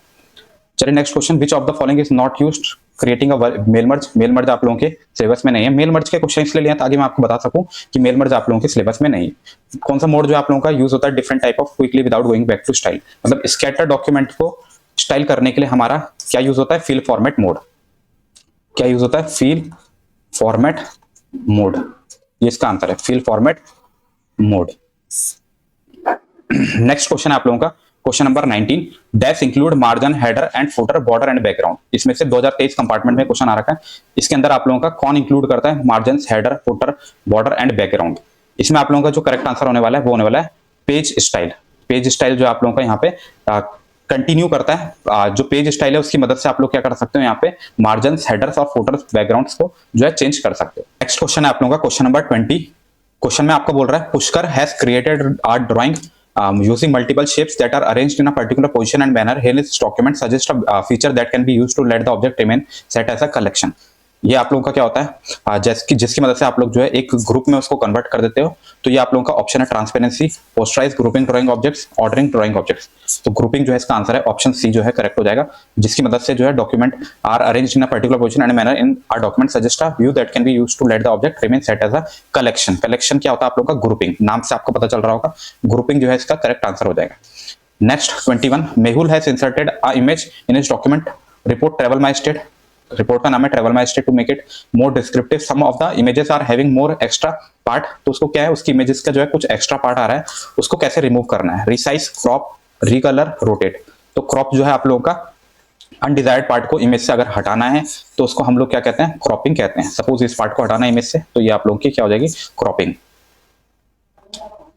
चलिए next question, which of the following is not used creating a mail merge. Mail merge आप लोगों के सिलेबस में नहीं है। मेल मर्ज के क्वेश्चन इसलिए लिए ताकि मैं आपको बता सकूं कि मेल मर्ज आप लोगों के सिलेबस में नहीं है। कौन सा मोड जो आप लोगों का यूज होता है? Different type of quickly without going back to style. मतलब स्कैटर डॉक्यूमेंट को स्टाइल करने के लिए हमारा क्या यूज होता है? Fill format mode. क्या यूज होता है? फिल फॉर्मेट मोड, ये इसका आंसर है, fill format mode. Next question है आप लोगों का question number 19, dash include margin, header and footer, border and background. इसमें से 2023 कंपार्टमेंट में क्वेश्चन आ रखा है। इसके अंदर आप लोगों का कौन इंक्लूड करता है? Margin, header, footer, border and background. इसमें आप लोगों का जो करेक्ट आंसर होने वाला है वो होने वाला है पेज स्टाइल। पेज स्टाइल जो आप लोगों का यहाँ पे कंटिन्यू करता है। जो पेज स्टाइल है उसकी मदद से आप लोग क्या कर सकते हो? यहाँ पे मार्जिन्स, हेडर्स और फुटर्स, बैकग्राउंड्स को जो है चेंज कर सकते हो। नेक्स्ट क्वेश्चन है आप लोगों का क्वेश्चन नंबर 20। क्वेश्चन में आपको बोल रहा है, Pushkar has created art drawing using multiple shapes that are arranged in a particular position and manner. Here is document suggests a feature that can be used to let the object remain set as a collection. ये आप लोगों का क्या होता है, जिसकी मदद से आप लोग जो है एक ग्रुप में उसको कन्वर्ट कर देते हो। तो ये आप लोगों का ऑप्शन है transparency, posterize, grouping drawing objects, ordering drawing objects. तो ग्रुपिंग जो है इसका आंसर है, ऑप्शन सी जो है करेक्ट हो जाएगा, जिसकी मदद से जो है document are arranged in a particular position and manner in our document suggest a view that can be used to let the object remain set as a collection. Collection क्या होता है आप लोगों का, ग्रुपिंग, नाम से आपको पता चल रहा होगा, ग्रुपिंग जो है इसका करेक्ट आंसर हो जाएगा। Next 21, Mehul has inserted a image in his document report travel my state. Report का नाम है travel my state to make it more descriptive, some of the images are having more extra part. तो उसको क्या है, उसकी इमेजेस का जो है कुछ एक्स्ट्रा पार्ट आ रहा है, उसको कैसे रिमूव करना है, रिसाइज, क्रॉप, रिकलर, रोटेट। तो क्रॉप जो है आप लोगों का अनडिजायर्ड पार्ट को इमेज से अगर हटाना है तो उसको हम लोग क्या कहते हैं, क्रॉपिंग कहते हैं। सपोज इस पार्ट को हटाना है इमेज से, तो ये आप लोगों की क्या हो जाएगी, cropping.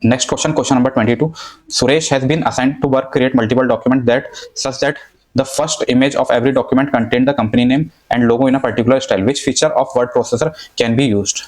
Next question, question number 22. Suresh has been assigned to work create multiple documents that such that the first image of every document contain the company name and logo in a particular style. Which feature of word processor can be used?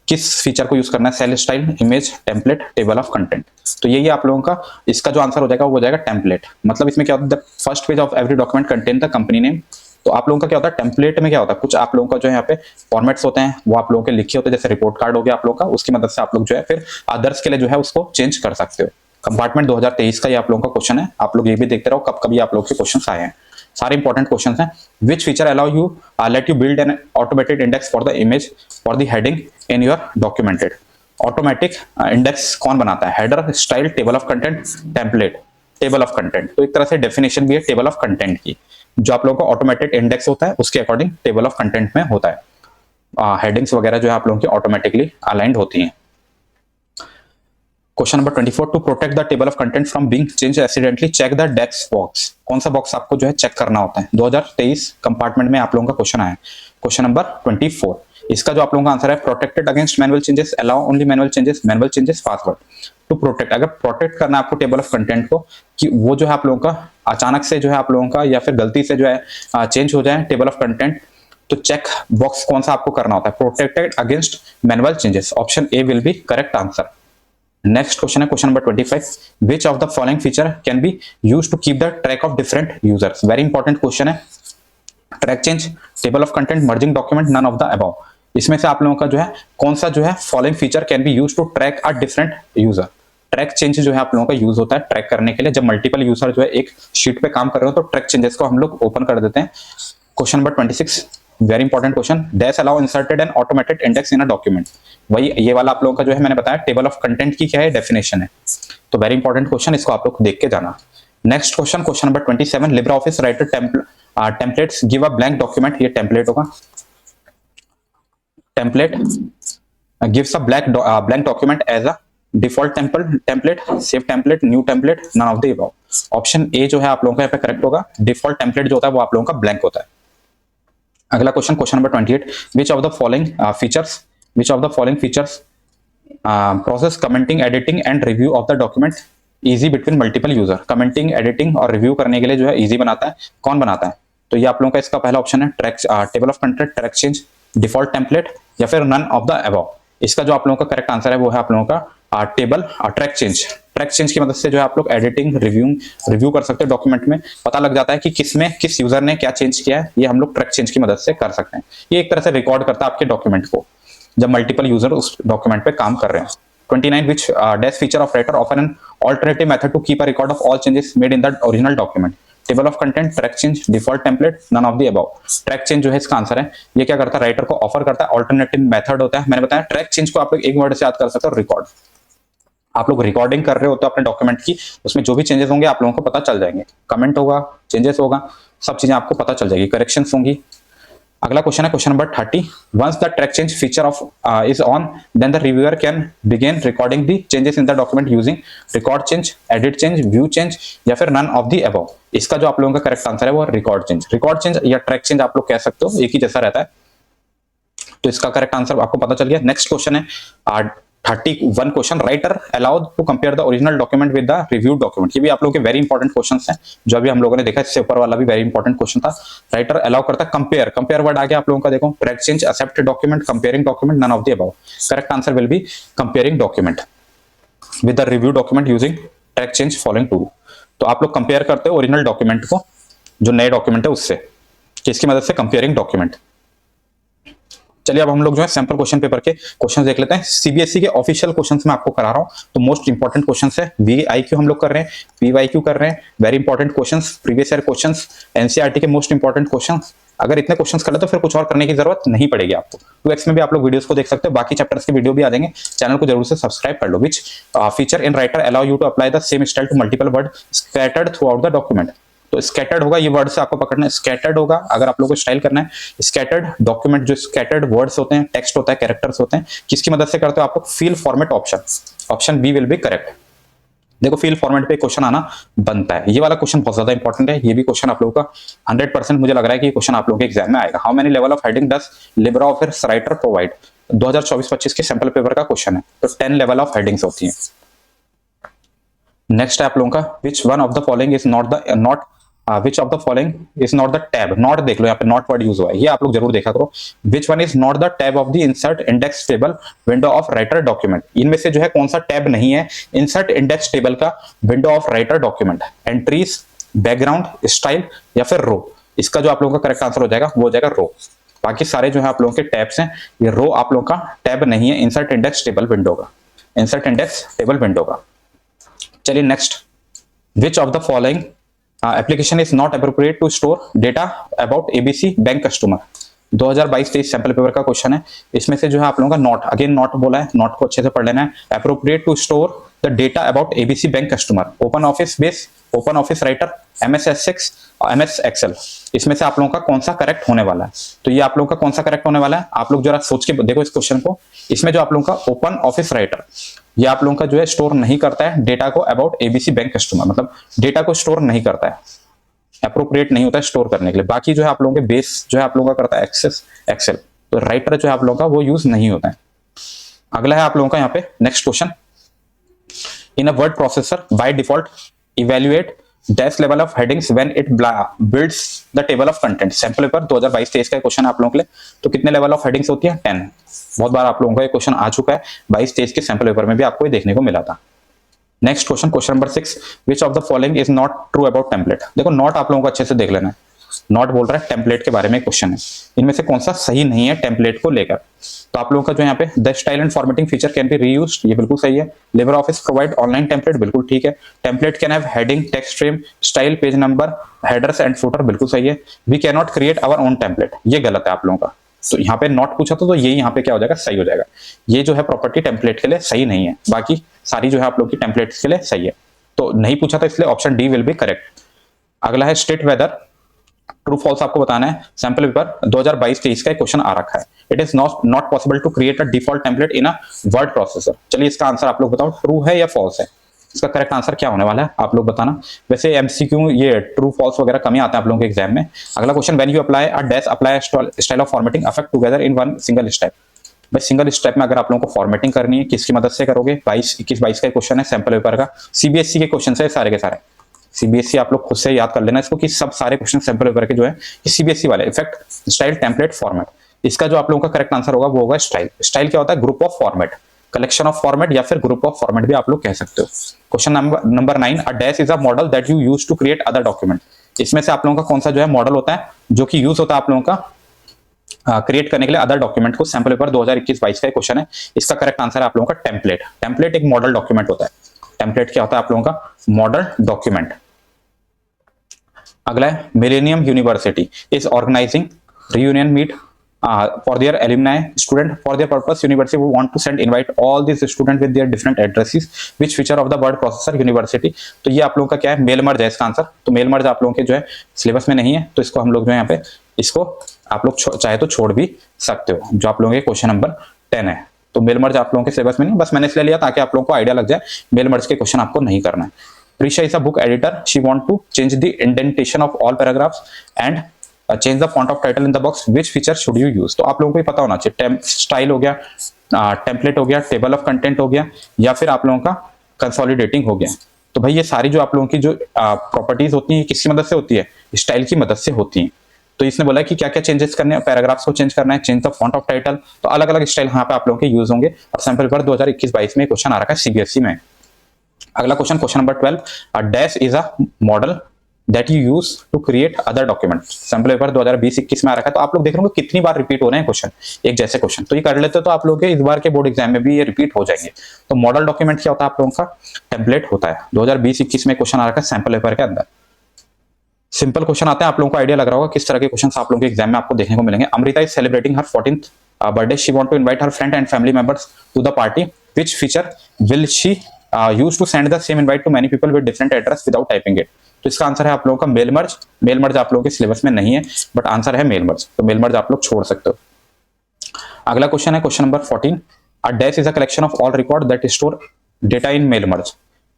किस feature को use करना है, cell style, image, template, table of content. तो यही आप लोगों का इसका जो आंसर हो जाएगा वो हो जाएगा टेम्पलेट। मतलब इसमें क्या होता है, the first page of every document contain the company name. तो आप लोगों का क्या होता है, टेम्पलेट में क्या होता है, कुछ आप लोगों का जो है यहाँ पे फॉर्मेट्स होते हैं वो आप लोगों के लिखे होते हैं, जैसे रिपोर्ट कार्ड हो गया आप लोगों का, उसकी मदद से आप लोग जो है फिर अदर्स के लिए जो है उसको चेंज कर सकते हो। कंपार्टमेंट 2023 का ये आप लोगों का क्वेश्चन है, आप लोग ये भी देखते रहो कब कभी आप लोगों के क्वेश्चन आए हैं, सारे इंपॉर्टेंट क्वेश्चन हैं। Which feature allow you let you build an automated index for the image for the heading in your documented. Automatic index कौन बनाता है, header, style, table of content, template, table of content. तो एक तरह से definition भी है table of content की, जो आप लोगों का ऑटोमेटेड इंडेक्स होता है उसके अकॉर्डिंग टेबल ऑफ कंटेंट में होता है। हेडिंग्स वगैरह जो है आप लोगों की ऑटोमेटिकली अलाइंड होती हैं। Question number 24, to protect the table of content from being change accidentally check the desk box. कौन सा बॉक्स आपको जो है चेक करना होता है, 2023 कंपार्टमेंट में आप लोगों का क्वेश्चन आया है। क्वेश्चन नंबर 24, इसका जो आप लोगों का आंसर है, protected against manual changes, allow only manual changes password. To protect, अगर प्रोटेक्ट करना है आपको टेबल ऑफ कंटेंट को कि वो जो है आप लोगों का अचानक से जो है आप लोगों का या फिर गलती से जो है चेंज हो जाए टेबल ऑफ कंटेंट, तो चेक बॉक्स कौन सा आपको करना होता है, protected against manual changes. Option A will be correct answer. Next question है question number 25, which of the following feature can be used to keep the track of different users. Very important question है। Track change, table of content, merging document, none of the above. इसमें से आप लोगों का जो है कौन सा जो है following feature can be used to track a different user. Track change जो है आप लोगों का यूज होता है ट्रैक करने के लिए, जब मल्टीपल यूजर जो है एक शीट पे काम कर रहे हो तो ट्रैक चेंजेस को हम लोग ओपन कर देते हैं। Question number 26, very important question, dash allow inserted and automated index in a document. वही ये वाला आप लोगों का जो है मैंने बताया टेबल ऑफ कंटेंट की क्या है डेफिनेशन है, तो वेरी इंपॉर्टेंट क्वेश्चन, इसको आप लोग देख के जाना। Next question, question number 27, LibreOffice writer templates give a blank document. ये टेम्पलेट होगा, template gives a blank document as a default template, save template, new template, none of the above. Option A जो है आप लोगों का यहाँ पे correct होगा, डिफॉल्ट टेम्पलेट जो होता है वो आप लोगों का ब्लैंक होता है। अगला question, question number 28, which of the following features process commenting, editing and review of the document easy between multiple user. Commenting, editing और रिव्यू करने के लिए जो है इजी बनाता है, कौन बनाता है, तो ये आप लोगों का इसका पहला ऑप्शन है track table of content, track change, default template या फिर नन ऑफ द अबव। इसका जो आप लोगों का करेक्ट आंसर है वो है आप लोगों का table track change. Track change की मदद से जो है आप लोग एडिटिंग, रिव्यू कर सकते हो, डॉक्यूमेंट में पता लग जाता है कि किसमें किस यूजर ने क्या चेंज किया है, ये हम लोग ट्रैक चेंज की मदद से कर सकते हैं। ये एक तरह से रिकॉर्ड करता है आपके डॉक्यूमेंट को जब मल्टीपल यूजर उस डॉक्यूमेंट पे काम कर रहे हैं। 29, which dash feature of writer offer an alternative method to keep a record of all changes made in the original document. Table of content, track change, default template, none of the above. Track change जो है इसका answer है। ये क्या करता है, writer को offer करता है, ऑल्टरनेटिव मेथड होता है। मैंने बताया ट्रैक चेंज को आप लोग एक वर्ड से याद कर सकते हो, रिकॉर्ड। आप लोग रिकॉर्डिंग कर रहे हो तो अपने डॉक्यूमेंट की, उसमें जो भी चेंजेस होंगे आप लोगों को पता चल जाएंगे, कमेंट होगा, चेंजेस होगा, सब चीजें आपको पता चल जाएगी, करेक्शंस होंगी। अगला क्वेश्चन है question number 30, once the track change feature off is on then the reviewer can begin recording the changes in the document using record change, edit change, view change या फिर नन ऑफ द अबव। इसका जो आप लोगों का correct answer है वो record change. Record change या ट्रैक चेंज आप लोग कह सकते हो, एक ही जैसा रहता है, तो इसका करेक्ट आंसर आपको पता चल गया। नेक्स्ट क्वेश्चन है 31 question, writer allowed to compare the original document with the reviewed document. ये भी आप लोगों के वेरी इंपॉर्टेंट क्वेश्चंस हैं जो अभी हम लोगों ने देखा, इससे ऊपर वाला भी वेरी इंपॉर्टेंट क्वेश्चन था। राइटर अलाउ करता है कंपेयर, कंपेयर वर्ड आ गया आप लोगों का, देखो track change, accept document, comparing document, none of the above. Correct answer will be comparing document with the review document using track change following tool. तो आप लोग कंपेयर करते हो ओरिजिनल डॉक्यूमेंट को जो नए डॉक्यूमेंट है उससे, किसकी मदद से, कंपेयरिंग डॉक्यूमेंट। चलिए अब हम लोग जो है सैंपल क्वेश्चन पेपर के क्वेश्चन देख लेते हैं। सीबीएसई के ऑफिशियल क्वेश्चंस में आपको करा रहा हूं, तो मोस्ट इंपॉर्टेंट क्वेश्चंस है। वीआईक्यू हम लोग कर रहे हैं, पीवाईक्यू कर रहे हैं, very important questions, previous year questions, NCERT के मोस्ट इंपॉर्टेंट क्वेश्चंस। अगर इतने क्वेश्चंस कर ले तो फिर कुछ और करने की जरूरत नहीं पड़ेगी आपको। 2x में भी आप लोग वीडियोस को देख सकते हो, बाकी चैप्टर्स की वीडियो भी आ जाएंगे, चैनल को जरूर से सब्सक्राइब कर लो। Which feature in writer allow you to apply the same style to multiple word scattered throughout the document. तो स्कैटर्ड होगा, ये वर्ड से आपको पकड़ना है, स्कैटर्ड होगा अगर आप लोगों को स्टाइल करना है। स्कैटर्ड डॉक्यूमेंट, जो स्कैटर्ड वर्ड्स होते हैं, टेक्स्ट होता है, कैरेक्टर्स होते हैं, किसकी मदद से करते हो आप लोग? Fill format option, option B will be correct. देखो फील फॉर्मेट पे क्वेश्चन आना बनता है, ये वाला क्वेश्चन बहुत ज्यादा इंपॉर्टेंट है। ये भी क्वेश्चन आप लोगों का 100% मुझे लग रहा है कि ये क्वेश्चन आप लोगों के एग्जाम में आएगा। How many level of heading does Libre office writer provide? 2024-25 के सैंपल पेपर का क्वेश्चन है, तो 10 लेवल ऑफ हेडिंग्स होती हैं। नेक्स्ट है आप लोगों का which one of the following is not which of the following is not the tab. Not देख लो, यहाँ पे नॉट वर्ड यूज हुआ है, ये आप लोग जरूर देखा करो। Which one is not the tab of the insert index table window of writer document? इनमें से जो है कौन सा टैब नहीं है इंसर्ट इंडेक्स टेबल का window of writer document? Entries, background, style या फिर रो? इसका जो आप लोगों का करेक्ट आंसर हो जाएगा वो हो जाएगा रो। बाकी सारे जो है आप लोगों के टैब्स हैं, ये रो आप लोगों का टैब नहीं है इंसर्ट इंडेक्स टेबल विंडो का, इंसर्ट इंडेक्स टेबल विंडो का। चलिए next, which of the following application is not appropriate to store data about ABC bank customer? 2022-23 sample paper का क्वेश्चन है। इसमें से जो है आप लोगों का नॉट, अगेन नॉट बोला है, नॉट को अच्छे से पढ़ लेना है। Appropriate to store the data about ABC bank customer, Open Office Base, Open office Writer, MS Excel और एमएस एक्सेल। इसमें से आप लोगों का कौन सा करेक्ट होने वाला है? तो ये आप लोगों का कौन सा करेक्ट होने वाला है, आप लोग जरा सोच के देखो इस क्वेश्चन को। इसमें जो आप लोगों का ओपन ऑफिस राइटर, ये आप लोगों का जो है स्टोर नहीं करता है डेटा को अबाउट एबीसी बैंक कस्टमर, मतलब डेटा को स्टोर नहीं करता है, अप्रोप्रिएट नहीं होता है स्टोर करने के लिए। बाकी जो है आप लोगों के बेस जो है आप लोगों का करता है एक्सेस एक्सेल, तो राइटर जो है आप लोगों का वो यूज नहीं होता है। अगला है आप लोगों का यहाँ पे next question, in a word processor by default evaluate dash level of headings when it builds the table of content. Sample paper 2022-23 का क्वेश्चन आप लोगों के लिए, तो कितने लेवल ऑफ हेडिंग्स होती है? 10। बहुत बार आप लोगों का ये क्वेश्चन आ चुका है, 22-23 के सैंपल पेपर में भी आपको ये देखने को मिला था। Next question, question number 6, which of the following is not true about template? देखो नॉट आप लोगों को अच्छे से देख लेना है, नॉट बोल रहा है टेम्पलेट के बारे में क्वेश्चन है, इनमें से कौन सा सही नहीं है टेम्पलेट को लेकर? तो आप लोगों का जो यहाँ पे the style and formatting feature can be reused, ये बिल्कुल सही है। Libre Office provide online template, बिल्कुल ठीक है। Template can have heading, text frame, style, page number, headers and footer, बिल्कुल सही है। We can not create our own template, ये गलत है आप लोगों का। तो यहाँ पे नॉट पूछा तो ये यहाँ पे क्या हो जाएगा? सही हो जाएगा। ये जो है प्रॉपर्टी टेम्पलेट के लिए सही नहीं है, बाकी सारी जो है आप लोग की टेम्पलेट के लिए सही है। तो नहीं पूछा था इसलिए option D will be correct. अगला है स्टेट वेदर ट्रू फॉल्स आपको बताना है। सैंपल पेपर 2022-23 का क्वेश्चन आ रखा है। It is not possible to create a default template in a word processor. चलिए इसका आंसर आप लोग बताओ, ट्रू है या फॉल्स है? इसका करेक्ट आंसर क्या होने वाला है आप लोग बताना। वैसे एमसीक्यू ये ट्रू फॉल्स वगैरह कम ही आता है आप लोगों के एग्जाम में। अगला question, when you apply a dash apply style of formatting affect together in one single step. भाई सिंगल स्टेप में अगर आप लोगों को फॉर्मेटिंग करनी है, किसकी मदद से करोगे? 21-22 का क्वेश्चन है सैंपल पेपर का, सीबीएसई के क्वेश्चन है सारे के सारे। सीबीएसई आप लोग खुद से याद कर लेना इसको कि सब सारे क्वेश्चन सैंपल पेपर के जो है सीबीएसई वाले। इफेक्ट स्टाइल टेम्पलेट फॉर्मेट, इसका जो आप लोगों का करेक्ट आंसर होगा वो होगा स्टाइल। स्टाइल क्या होता है? Group of format, collection of format या फिर ग्रुप ऑफ फॉर्मेट भी आप लोग कह सकते हो। Question number 9, a dash is a model that you use to create other document. इसमें से आप लोगों का कौन सा जो है मॉडल होता है जो कि यूज होता है आप लोगों का क्रिएट करने के लिए अदर डॉक्यूमेंट को? सैंपल पेपर 2021-22 का क्वेश्चन है। इसका करेक्ट आंसर है आप लोगों का टेम्पलेट। टेम्पलेट एक मॉडल डॉक्यूमेंट होता है। टेम्पलेट क्या होता है आप लोगों का? Model document. अगला है millennium university is organizing reunion meet for their alumni student for their purpose university who want to send invite all these students with their different addresses which feature of the word processor university। तो ये आप लोगों का क्या है? Mail मर्ज है इसका answer. तो मेल मर्ज आप लोगों के जो है सिलेबस में नहीं है, तो इसको हम लोग जो है यहाँ पे इसको आप लोग चाहे तो छोड़ भी सकते हो, जो आप लोगों के क्वेश्चन नंबर 10 है। तो मेल मर्ज आप लोगों के सिलेबस में नहीं, बस मैंने इसलिए लिया ताकि आप लोगों को आइडिया लग जाए मेल मर्ज के क्वेश्चन आपको नहीं करना है। Prisha is a book editor, she want to change the indentation of all paragraphs and change the font of title in the box, which feature should you use? तो आप लोगों को पता होना चाहिए, स्टाइल हो गया, टेम्पलेट हो गया, टेबल ऑफ कंटेंट हो गया, या फिर आप लोगों का कंसोलिडेटिंग हो गया। तो भाई ये सारी जो आप लोगों की जो प्रॉपर्टीज होती हैं किसकी मदद से होती है? स्टाइल की मदद से होती हैं। तो इसने बोला कि क्या क्या चेंजेस करने हैं, पैराग्राफ्स को चेंज करना है, change the font of title, तो अलग अलग स्टाइल यहाँ पे आप लोगों के यूज होंगे। और सैंपल पेपर 2021-22 में क्वेश्चन आ रखा है सीबीएसई में। अगला question, question number 12, dash is a model that you use to create other document. Sample paper 2020-21 में आ रखा है, तो आप लोग देख रहे होंगे कितनी बार रिपीट हो रहे हैं क्वेश्चन, एक जैसे क्वेश्चन। तो ये कर लेते हो तो आप लोग के इस बार के बोर्ड एग्जाम में भी ये रिपीट हो जाएंगे। तो मॉडल डॉक्यूमेंट क्या होता है आप लोगों का, टेम्पलेट होता है। 2020-21 में क्वेश्चन आ रखा है सैंपल पेपर के अंदर। सिंपल क्वेश्चन आते हैं, आप लोगों को आइडिया लग रहा होगा किस तरह के क्वेश्चन आप लोगों के एग्जाम में आपको देखने को मिलेंगे। Amrita is celebrating her 14th birthday. She want to invite her friend and family members to the party. Which feature will she use to send the same invite to many people with different address without typing it? तो इसका answer है आप लोगों का mail merge. Mail merge आप लोगों के syllabus में नहीं है, बट आंसर है मेल मर्ज, तो मेल मर्ज आप लोग छोड़ सकते हो। अगला क्वेश्चन है question number 14। A dash is a collection of all record that store data in mail merge.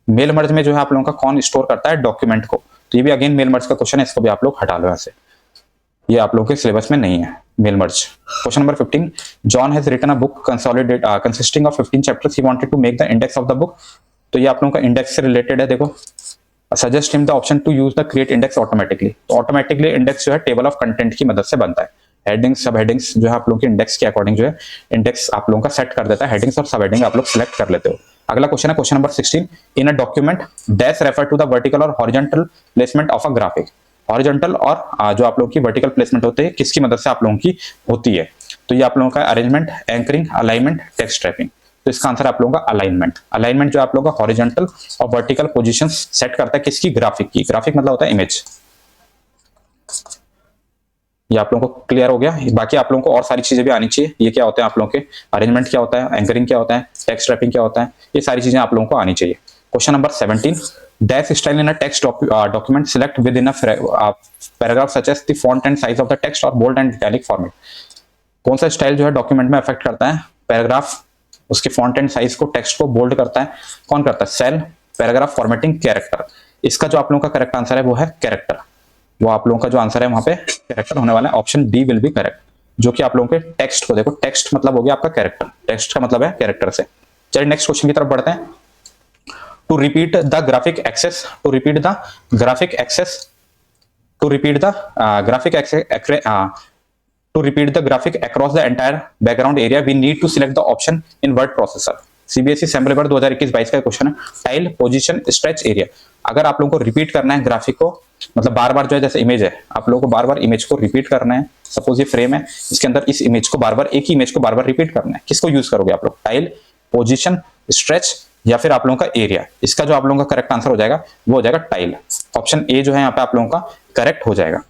Mail merge में जो है आप लोगों का कौन स्टोर करता है डॉक्यूमेंट को, तो ये भी अगेन मेल मर्ज का क्वेश्चन है, इसको भी आप लोग हटा लो यहाँ से, ये आप लोगों के सिलेबस में नहीं है mail merge. Question number 15, John has written a book consisting of 15 chapters, he wanted to make the index of the book. तो ये आप लोगों का इंडेक्स से रिलेटेड है। देखो, suggest him the option to use the create index automatically. तो automatically index जो है टेबल ऑफ कंटेंट की मदद से बनता है। हेडिंग्स सब हेडिंग्स जो है आप लोगों के इंडेक्स के अकॉर्डिंग जो है इंडेक्स आप लोगों का सेट कर देता है। हेडिंग्स और सब हेडिंग आप लोग सिलेक्ट कर लेते हो। अगला क्वेश्चन है question number 16, in a document dash refer to the vertical और horizontal placement of a graphic. Horizontal और जो आप लोगों की वर्टिकल प्लेसमेंट होते हैं किसकी मदद से आप लोगों की होती है, तो ये आप लोगों का arrangement, anchoring, alignment, text wrapping. तो इसका आंसर है आप लोगों का अलाइनमेंट। अलाइनमेंट जो आप लोगों का हॉरिजॉन्टल और वर्टिकल पोजीशंस सेट करता है किसकी, ग्राफिक की। ग्राफिक मतलब होता है इमेज। ये आप लोगों को क्लियर हो गया। बाकी आप लोगों को और सारी चीजें भी आनी चाहिए। ये क्या होते हैं आप लोगों के, अरेंजमेंट क्या होता है, एंकरिंग क्या होता है, टेक्स्ट रैपिंग क्या होता है, ये सारी चीजें आप लोगों को आनी चाहिए। Question number 17, dash style in a text document select within a paragraph such as the font and size of the text और बोल्ड एंड इटैलिक फॉर्मेट। कौन सा स्टाइल जो है डॉक्यूमेंट में अफेक्ट करता है, पैराग्राफ, उसके फॉन्ट एंड साइज को, टेक्स्ट को बोल्ड करता है, कौन करता है, सेल, पैराग्राफ फॉर्मेटिंग, कैरेक्टर। इसका जो आप लोगों का करेक्ट आंसर है वो है कैरेक्टर। वो आप लोगों का जो आंसर है वहां पे कैरेक्टर होने वाला है, option D will be correct. जो कि आप लोगों के टेक्स्ट को, देखो टेक्स्ट मतलब हो गया आपका कैरेक्टर, टेक्स्ट का मतलब है कैरेक्टर से। चलिए नेक्स्ट क्वेश्चन की तरफ बढ़ते हैं। To repeat the graphic access, to repeat the graphic access, to repeat the graphic access, to repeat the graphic across the entire background area we need to select the option in word processor। CBSE sample paper 2021-22 का question है, tile, position, stretch, area. अगर आप लोगों को repeat करना है graphic को, मतलब बार बार जो है, जैसे इमेज है, आप लोगों को बार बार इमेज को रिपीट करना है। सपोज ये फ्रेम है, इसके अंदर इस इमेज को बार बार, एक ही इमेज को बार बार रिपीट करना है। किसको यूज करोगे आप लोग, टाइल, पोजीशन, स्ट्रेच या फिर आप लोगों का एरिया। इसका जो आप लोगों का करेक्ट आंसर हो जाएगा वो हो जाएगा टाइल। ऑप्शन ए जो है यहाँ पे आप लोगों का करेक्ट हो जाएगा।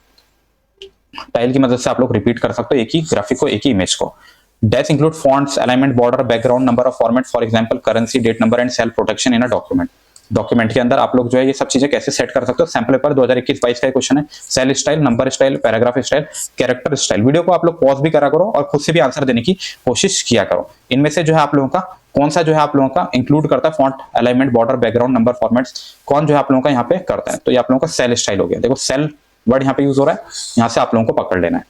टाइल की मदद से आप लोग रिपीट कर सकते हो एक ही ग्राफिक को, एक ही इमेज को। Dash include fonts, alignment, border, background, number of format, for example currency, date number and cell protection in a document. Document के अंदर आप लोग जो है ये सब चीजें कैसे सेट कर सकते हो। सैंपल पेपर 2021-22 का क्वेश्चन है, cell style, number style, paragraph style, character style. Video को आप लोग पॉज भी करा करो और खुद से भी आंसर देने की कोशिश किया करो। इनमें से जो है आप लोगों का कौन सा जो है आप लोगों का इंक्लूड करता है font, alignment, border, background, number, formats, कौन जो है आप लोगों का यहाँ पे करता है। तो ये आप लोगों का सेल स्टाइल हो गया। देखो सेल वर्ड यहाँ पे यूज हो रहा है, यहाँ से आप लोगों को पकड़ लेना है।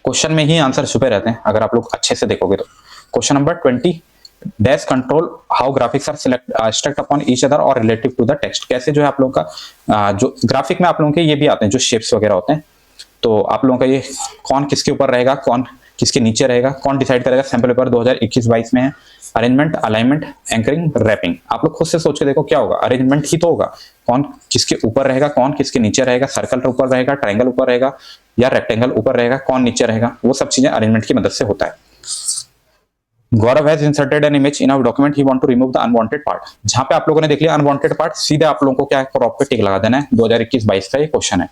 क्वेश्चन में ही आंसर छुपे रहते हैं अगर आप लोग अच्छे से देखोगे तो। Question number 20, dash control how graphics are stacked upon each other और रिलेटिव टू द टेक्स्ट। कैसे जो है आप लोगों का जो ग्राफिक में आप लोगों के ये भी आते हैं जो शेप्स वगैरह होते हैं, तो आप लोगों का ये कौन किसके ऊपर रहेगा, कौन किसके नीचे रहेगा, कौन डिसाइड करेगा। सैंपल पेपर 2021-22 में है, अरेंजमेंट, अलाइनमेंट, एंकरिंग, रैपिंग। आप लोग खुद से सोच के देखो क्या होगा, अरेंजमेंट ही तो होगा। कौन किसके ऊपर रहेगा, कौन किसके नीचे रहेगा, सर्कल ऊपर रहेगा, ट्रायंगल ऊपर रहेगा या रेक्टेंगल ऊपर रहेगा, कौन नीचे रहेगा, वो सब चीजें अरेंजमेंट की मदद से होता है। Gaurav has inserted an image in a document, he want to remove the unwanted part. जहां पे आप लोगों ने देख लिया अनवांटेड पार्ट, सीधे आप लोगों को क्या है, क्रॉप पे टिक लगा देना है। 2021-22 का ये क्वेश्चन है।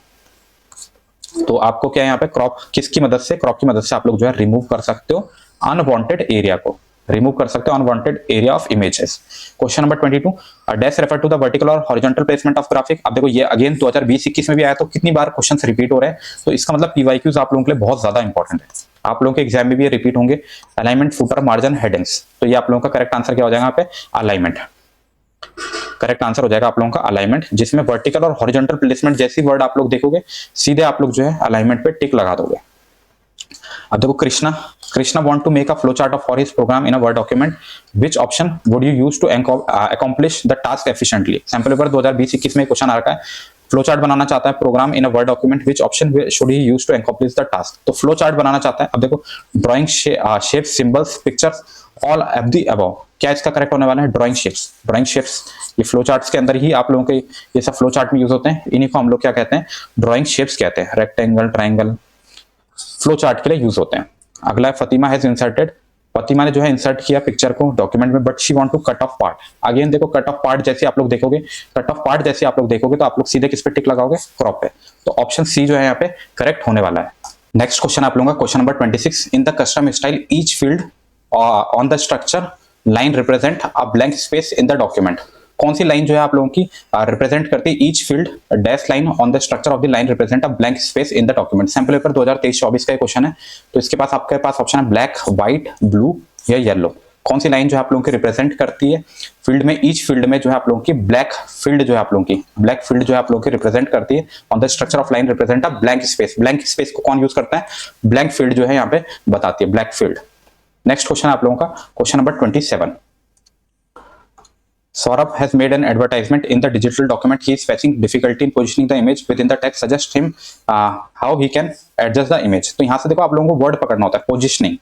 तो आपको क्या है यहाँ पे क्रॉप किसकी मदद से, क्रॉप की मदद से आप लोग जो है रिमूव कर सकते हो अनवांटेड एरिया को, रिमूव कर सकते हो unwanted area of images. Question number 22, dash refer to the vertical और हॉरिजॉन्टल प्लेसमेंट ऑफ ग्राफिक। अब देखो ये अगेन 2020-21 में भी आया, तो कितनी बार क्वेश्चंस रिपीट हो रहे हैं, तो इसका मतलब पीवाईक्यूज आप लोगों के लिए बहुत ज्यादा इंपॉर्टेंट है। आप लोगों के एग्जाम में भी ये रिपीट होंगे। Alignment, footer, margin, headings. तो ये आप लोगों का करेक्ट आंसर क्या हो जाएगा यहाँ पे, अलाइनमेंट। करेक्ट आंसर हो जाएगा आप लोगों का अलाइनमेंट, जिसमें वर्टिकल और हॉरिजॉन्टल प्लेसमेंट जैसी वर्ड आप लोग देखोगे, सीधे आप लोग जो है अलाइनमेंट पे टिक लगा दोगे। अब देखो Krishna want to make a flow chart for his program in a word document, which option would you use to accomplish the task efficiently. Sample paper 2020-21 में क्वेश्चन आ रखा है, फ्लो चार्ट बनाना चाहता है program in a word document, which option should he use to accomplish the task. तो flow chart बनाना चाहता है। अब देखो drawing, shape, symbols, pictures, all of the above, क्या इसका करेक्ट होने वाला है? Drawing shapes. ड्राइंग शेप्स ये फ्लो चार्ट्स के अंदर ही आप लोगों के ये सब फ्लो चार्ट में यूज होते हैं, इन्हीं को हम लोग क्या कहते हैं? ड्राइंग शेप्स कहते हैं। रेक्टेंगल, ट्राइंगल फ्लो चार्ट के लिए यूज होते हैं। अगला है फतिमा हैज इंसर्टेड, फतिमा ने जो है इंसर्ट किया पिक्चर को डॉक्यूमेंट में, but she want to cut off part. Again देखो कट ऑफ पार्ट जैसे आप लोग देखोगे, कट ऑफ पार्ट जैसे आप लोग देखोगे तो आप लोग सीधे किस पे टिक लगाओगे? क्रॉप पे। तो ऑप्शन सी जो है यहाँ पे करेक्ट होने वाला है। नेक्स्ट क्वेश्चन आप लोगों का question number 26, in the custom style each field on the structure line represent a blank space in the document. कौन सी लाइन जो है आप लोगों की रिप्रेजेंट करती है? Each field dash line on the structure of the line represent a blank space in the document. Sample paper 2023-24 का question है, तो इसके पास आपके पास ऑप्शन है ब्लैक, व्हाइट, ब्लू या येलो। कौन सी लाइन जो है आप लोगों की रिप्रेजेंट करती है फील्ड में? ईच फील्ड में जो है आप लोगों की ब्लैक फील्ड जो है आप लोगों की ब्लैक फील्ड जो है आप लोगों की रिप्रेजेंट करती है on the structure of line represent a blank space. Blank space को कौन यूज करता है? ब्लैंक फील्ड जो है यहाँ पे बताती है, ब्लैक फील्ड। नेक्स्ट क्वेश्चन आप लोगों का question number 27, Saurabh has made an advertisement in the digital document. He is facing difficulty in positioning the image within the text. Suggest him how he can adjust the image. तो यहाँ से देखो आप लोगों को वर्ड पकड़ना होता है, पोजिशनिंग,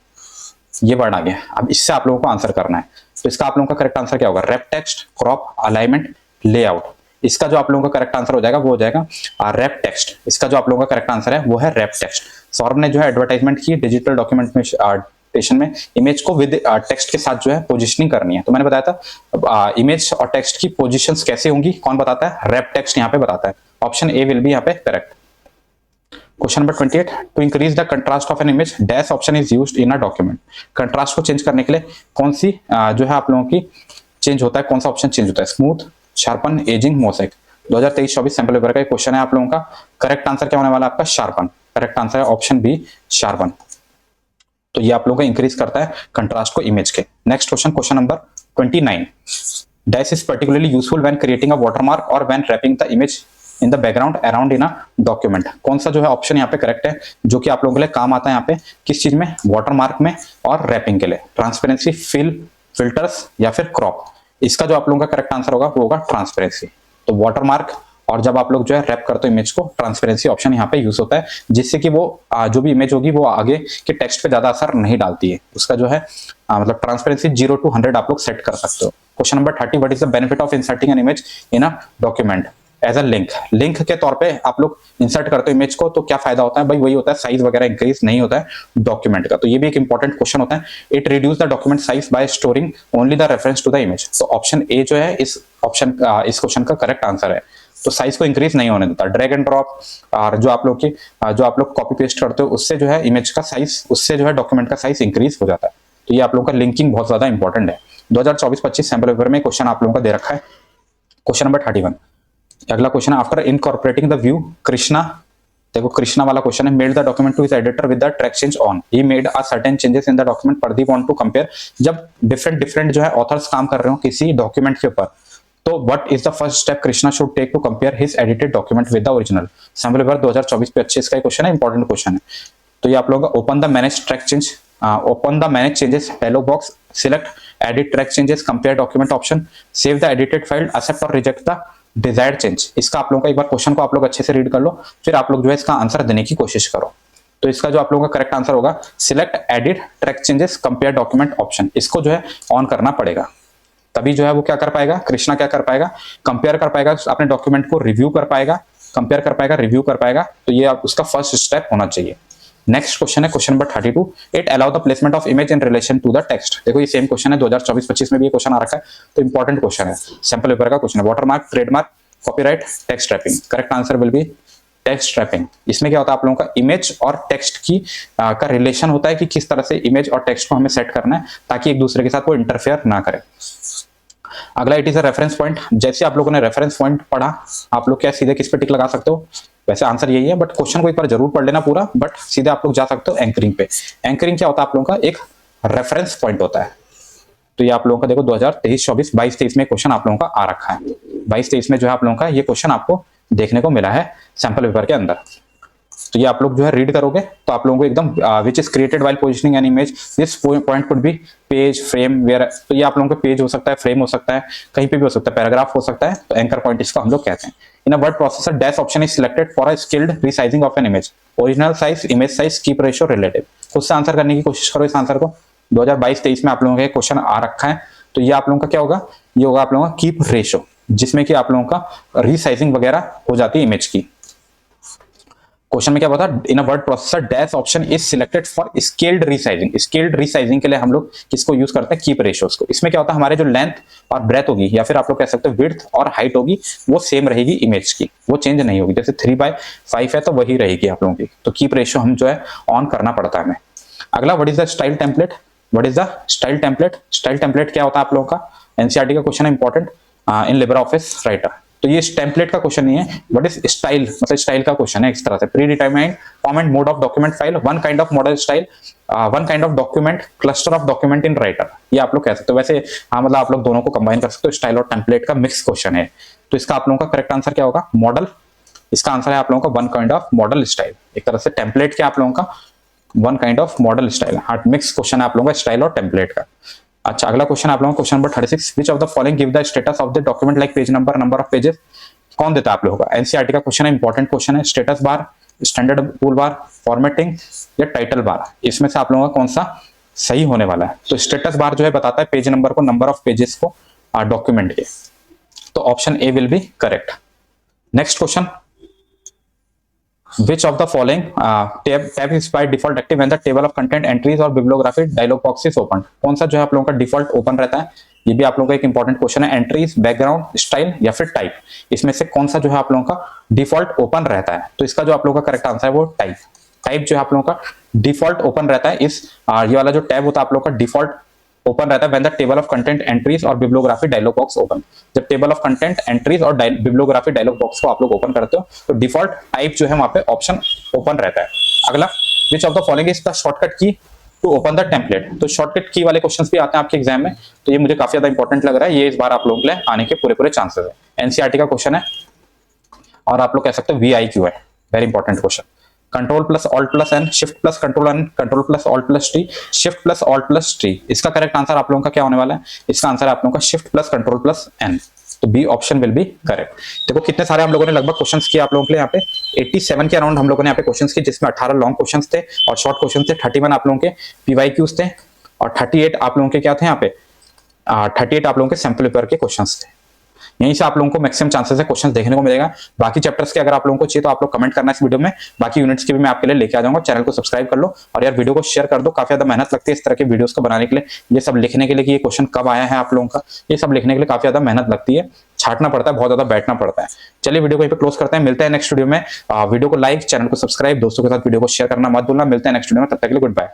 ये वर्ड आ गया। अब इससे आप लोगों को आंसर करना है। तो इसका आप लोगों का करेक्ट आंसर क्या होगा? Wrap text, crop, alignment, layout. इसका जो आप लोगों का करेक्ट आंसर हो जाएगा वो हो जाएगा रैप टेक्स्ट। इसका जो आप लोगों का करेक्ट आंसर है वो है रैप टेक्स्ट। सौरभ ने जो है एडवर्टाइजमेंट की डिजिटल डॉक्यूमेंट में इमेज को विद टेक्स्ट के साथ जो है पोजीशनिंग करनी है। तो मैंने बताया था इमेज और टेक्स्ट की पोजीशंस कैसे होंगी, कौन बताता है? रैप टेक्स्ट यहाँ पे बताता है। ऑप्शन ए विल बी यहाँ पे correct. Question number 28, to increase the contrast of an image dash option is used in a document. Contrast को चेंज करने के लिए कौन सी जो है आप लोगों की चेंज होता है, कौन सा ऑप्शन चेंज होता है? Smooth, sharpen, edging, mosaic. 2023-24 sample paper का क्वेश्चन है आप लोगों का। करेक्ट आंसर क्या होने वाला है आपका? शार्पन। करेक्ट आंसर है ऑप्शन बी, शार्पन। तो ये आप लोगों को इंक्रीज करता है कंट्रास्ट को इमेज के। Next question, question number 29, dash is particularly useful when creating a watermark और when wrapping the image in the background around in a document. कौन सा जो है ऑप्शन यहाँ पे करेक्ट है जो कि आप लोगों के लिए काम आता है यहाँ पे? किस चीज में? वाटरमार्क में और रैपिंग के लिए। ट्रांसपेरेंसी, फिल, फिल्टर्स या फिर क्रॉप। इसका जो आप लोगों का करेक्ट आंसर होगा वो होगा ट्रांसपेरेंसी। तो वाटरमार्क और जब आप लोग जो है रैप करते हो इमेज को, ट्रांसपेरेंसी ऑप्शन यहाँ पे यूज होता है, जिससे कि वो जो भी इमेज होगी वो आगे के टेक्स्ट पे ज्यादा असर नहीं डालती है। उसका जो है मतलब ट्रांसपेरेंसी 0 to 100 आप लोग सेट कर सकते हो। Question number 30, what is the benefit of inserting an image in a document as a link. Link के तौर पे आप लोग इंसर्ट करते हो इमेज को, तो क्या फायदा होता है भाई? वही होता है साइज वगैरह इंक्रीज नहीं होता है डॉक्यूमेंट का। तो ये भी एक इंपॉर्टेंट क्वेश्चन होता है। It reduce the document size by storing only the reference to the image. तो ऑप्शन ए जो है इस क्वेश्चन का करेक्ट आंसर है। तो साइज को इंक्रीज नहीं होने देता। ड्रैग एंड ड्रॉप और जो आप लोग कॉपी पेस्ट करते हो उससे जो है इमेज का साइज, उससे जो है डॉक्यूमेंट का साइज इंक्रीज हो जाता है। तो ये आप लोगों का लिंकिंग बहुत ज्यादा इंपॉर्टेंट है। 2024-25 सैंपल पेपर में क्वेश्चन आप लोगों का दे रखा है। क्वेश्चन नंबर 31, अगला क्वेश्चन, after incorporating the view Krishna, देखो कृष्णा वाला क्वेश्चन है, made the document to his editor with the track change on. He made a certain changes in the document. Pradeep want to compare. जब डिफरेंट जो है ऑथर्स काम कर रहे हो किसी डॉक्यूमेंट के ऊपर, तो what is the first step Krishna should take to compare his edited document with the original. Sample paper 2024-25 का क्वेश्चन है, इंपॉर्टेंट क्वेश्चन है। तो ये आप लोगों का open the manage track change, open the manage changes dialog box, select edit track changes, compare document option, save the edited file, accept और reject the desired change. इसका आप लोगों का एक बार क्वेश्चन को आप लोग अच्छे से रीड कर लो, फिर आप लोग जो है इसका आंसर देने की कोशिश करो। तो इसका जो आप लोगों का करेक्ट आंसर होगा select edit track changes compare document option. इसको जो है ऑन करना पड़ेगा, तभी जो है वो क्या कर पाएगा, कृष्णा क्या कर पाएगा, कंपेयर कर पाएगा अपने डॉक्यूमेंट को, रिव्यू कर पाएगा, कंपेयर कर पाएगा, रिव्यू कर पाएगा। तो ये आप उसका फर्स्ट स्टेप होना चाहिए। नेक्स्ट क्वेश्चन है question number 32, it allow the placement of image in relation to the text. देखो ये सेम क्वेश्चन है, 2024-25 में भी ये क्वेश्चन आ रखा है, तो इंपॉर्टेंट क्वेश्चन है, सैंपल पेपर का क्वेश्चन है। Watermark, trademark, copyright, text wrapping. Correct answer will be text wrapping. इसमें क्या होता है आप लोगों का इमेज और टेक्स्ट की का रिलेशन होता है कि किस तरह से इमेज और टेक्स्ट को हमें सेट करना है ताकि एक दूसरे के साथ वो इंटरफेयर ना करे। अगला it is a reference point. जैसे आप लोगों ने रेफरेंस पॉइंट पढ़ा, आप लोग क्या सीधे किस पे टिक लगा सकते हो? वैसे आंसर यही है, बट क्वेश्चन को एक बार जरूर पढ़ लेना पूरा, बट सीधे आप लोग जा सकते हो एंकरिंग पे। एंकरिंग क्या होता है आप लोगों का? एक रेफरेंस पॉइंट होता है। तो ये आप लोगों का देखो 2023-24, 22-23 में क्वेश्चन आप लोगों का आ रखा है। 22-23 में जो है आप लोगों का ये क्वेश्चन आपको देखने को मिला है सैंपल पेपर के अंदर। तो ये आप लोग जो है रीड करोगे तो आप लोगों को एकदम which is created while positioning an image, this point could be page, frame, where. तो ये आप लोगों का पेज हो सकता है, फ्रेम हो सकता है, कहीं पे भी हो सकता है, पैराग्राफ हो सकता है। तो एंकर पॉइंट इसको हम लोग कहते हैं। In a word processor dash option is selected for a skilled resizing of an image, original size, image size, keep ratio, relative. खुद से आंसर करने की कोशिश करो इस आंसर को। 2022-23 में आप लोगों का क्वेश्चन आ रखा है। तो ये आप लोगों का क्या होगा, ये होगा आप लोगों का कीप रेशो, जिसमें कि आप लोगों का रीसाइजिंग वगैरह हो जाती है इमेज की। क्वेश्चन में क्या बता, in a word processor dash option is selected for scaled resizing. Scaled resizing के लिए हम लोग किसको यूज करते हैं, कीप रेशियोज को। इसमें क्या होता है, हमारे जो लेंथ और ब्रेथ होगी, या फिर आप लोग कह सकते हो विड्थ और हाइट होगी, वो सेम रहेगी इमेज की, वो चेंज नहीं होगी। जैसे 3/5 है तो वही रहेगी आप लोगों की। तो कीप रेशियो हम जो है ऑन करना पड़ता है हमें। अगला, what is the style template. What is the style template. Style template क्या होता है आप लोगों का, एनसीईआरटी का क्वेश्चन है important in Libre office writer. तो ये टेम्पलेट का क्वेश्चन नहीं है, व्हाट इज स्टाइल, मतलब स्टाइल का क्वेश्चन है। इस तरह से pre determined form and mode of document file, one kind of model style, one kind of document, cluster of document in writer, ये आप लोग कह सकते हो। वैसे हाँ, मतलब आप लोग दोनों को कंबाइन कर सकते हो, स्टाइल और टेम्पलेट का मिक्स क्वेश्चन है। तो इसका आप लोगों का करेक्ट आंसर क्या होगा, मॉडल। इसका आंसर है आप लोगों का one kind of model style. एक तरह से टेम्पलेट क्या आप लोगों का one kind of model style. हाँ, मिक्स क्वेश्चन है आप लोगों का स्टाइल और टेम्पलेट का। अच्छा, अगला क्वेश्चन आप लोगों का question number 36, which of the following give the status of the document like page number, number of pages. कौन देता है आप लोगों का, एनसीईआरटी का क्वेश्चन है, इंपॉर्टेंट क्वेश्चन है। Status bar, standard tool bar, formatting या टाइटल बार, इसमें से आप लोगों का कौन सा सही होने वाला है। तो स्टेटस बार जो है बताता है पेज नंबर को, नंबर ऑफ पेजेस को डॉक्यूमेंट के। तो option A will be correct. Next question, which of the following tab is by default active when the table of content entries और bibliography dialog box is open। कौन सा जो है आप लोगों का डिफॉल्ट ओपन रहता है, ये भी आप लोगों का एक इंपॉर्टेंट क्वेश्चन है। एंट्रीज, बैकग्राउंड, स्टाइल या फिर टाइप, इसमें से कौन सा जो है आप लोगों का डिफॉल्ट ओपन रहता है। तो इसका जो आप लोगों का करेक्ट आंसर है वो टाइप। टाइप जो है आप लोगों का डिफॉल्ट ओपन रहता है। इस ये वाला जो टैब होता है आप लोगों का डिफॉल्ट ओपन रहता है when the table of content entries और बिब्लियोग्राफी डायलॉग बॉक्स ओपन। जब टेबल ऑफ कंटेंट एंट्रीज और बिब्लियोग्राफी डायलॉग बॉक्स को आप लोग ओपन करते हो तो डिफॉल्ट टाइप जो है वहां पे ऑप्शन ओपन रहता है। अगला, विच of the following is the shortcut की टू ओपन द टेम्पलेट। तो शॉर्टकट की वाले क्वेश्चंस भी आते हैं आपके एग्जाम में, तो ये मुझे काफी ज्यादा इंपॉर्टेंट लग रहा है। ये इस बार आप लोगों के लिए आने के पूरे चांसेस है। एनसीईआरटी का क्वेश्चन है और आप लोग कह सकते हो वीआईक्यू है, very important question. Control plus alt plus N, shift plus control N, control plus alt plus T, shift plus alt plus T. इसका करेक्ट आंसर आप लोगों का क्या होने वाला है, इसका आंसर है आप लोगों का shift plus control plus N. तो B option will be correct. देखो कितने सारे हम लोगों ने लगभग क्वेश्चंस किए आप लोगों के लिए। यहाँ पे 87 के अराउंड हम लोगों ने यहाँ पे क्वेश्चंस किए, जिसमें 18 लॉन्ग क्वेश्चंस थे और शॉर्ट क्वेश्चन थे। 31 आप लोगों के पीवाईक्यूज थे और 38 आप लोगों के क्या थे यहाँ पे 38 आप लोगों के सैंपल पेपर के क्वेश्चंस थे। यहीं से आप लोगों को मैक्सिमम चांसेस है क्वेश्चंस देखने को मिलेगा। बाकी चैप्टर्स के अगर आप लोगों को चाहिए तो आप लोग कमेंट करना इस वीडियो में, बाकी यूनिट्स के भी मैं आपके लिए लेके आ जाऊंगा। चैनल को सब्सक्राइब कर लो और यार वीडियो को शेयर कर दो। काफी ज्यादा मेहनत लगती है इस तरह के वीडियोस को बनाने के लिए, ये सब लिखने के लिए कि ये क्वेश्चन कब आया है आप लोगों का, ये सब लिखने के लिए काफी ज्यादा मेहनत लगती है, छाटना पड़ता है, बहुत ज्यादा बैठना पड़ता है। चलिए वीडियो को यहीं पे क्लोज करते हैं, मिलते हैं नेक्स्ट वीडियो में। वीडियो को लाइक, चैनल को सब्सक्राइब, दोस्तों के साथ वीडियो को शेयर करना मत भूलना। मिलते हैं नेक्स्ट वीडियो में, तब तक के लिए गुड बाय।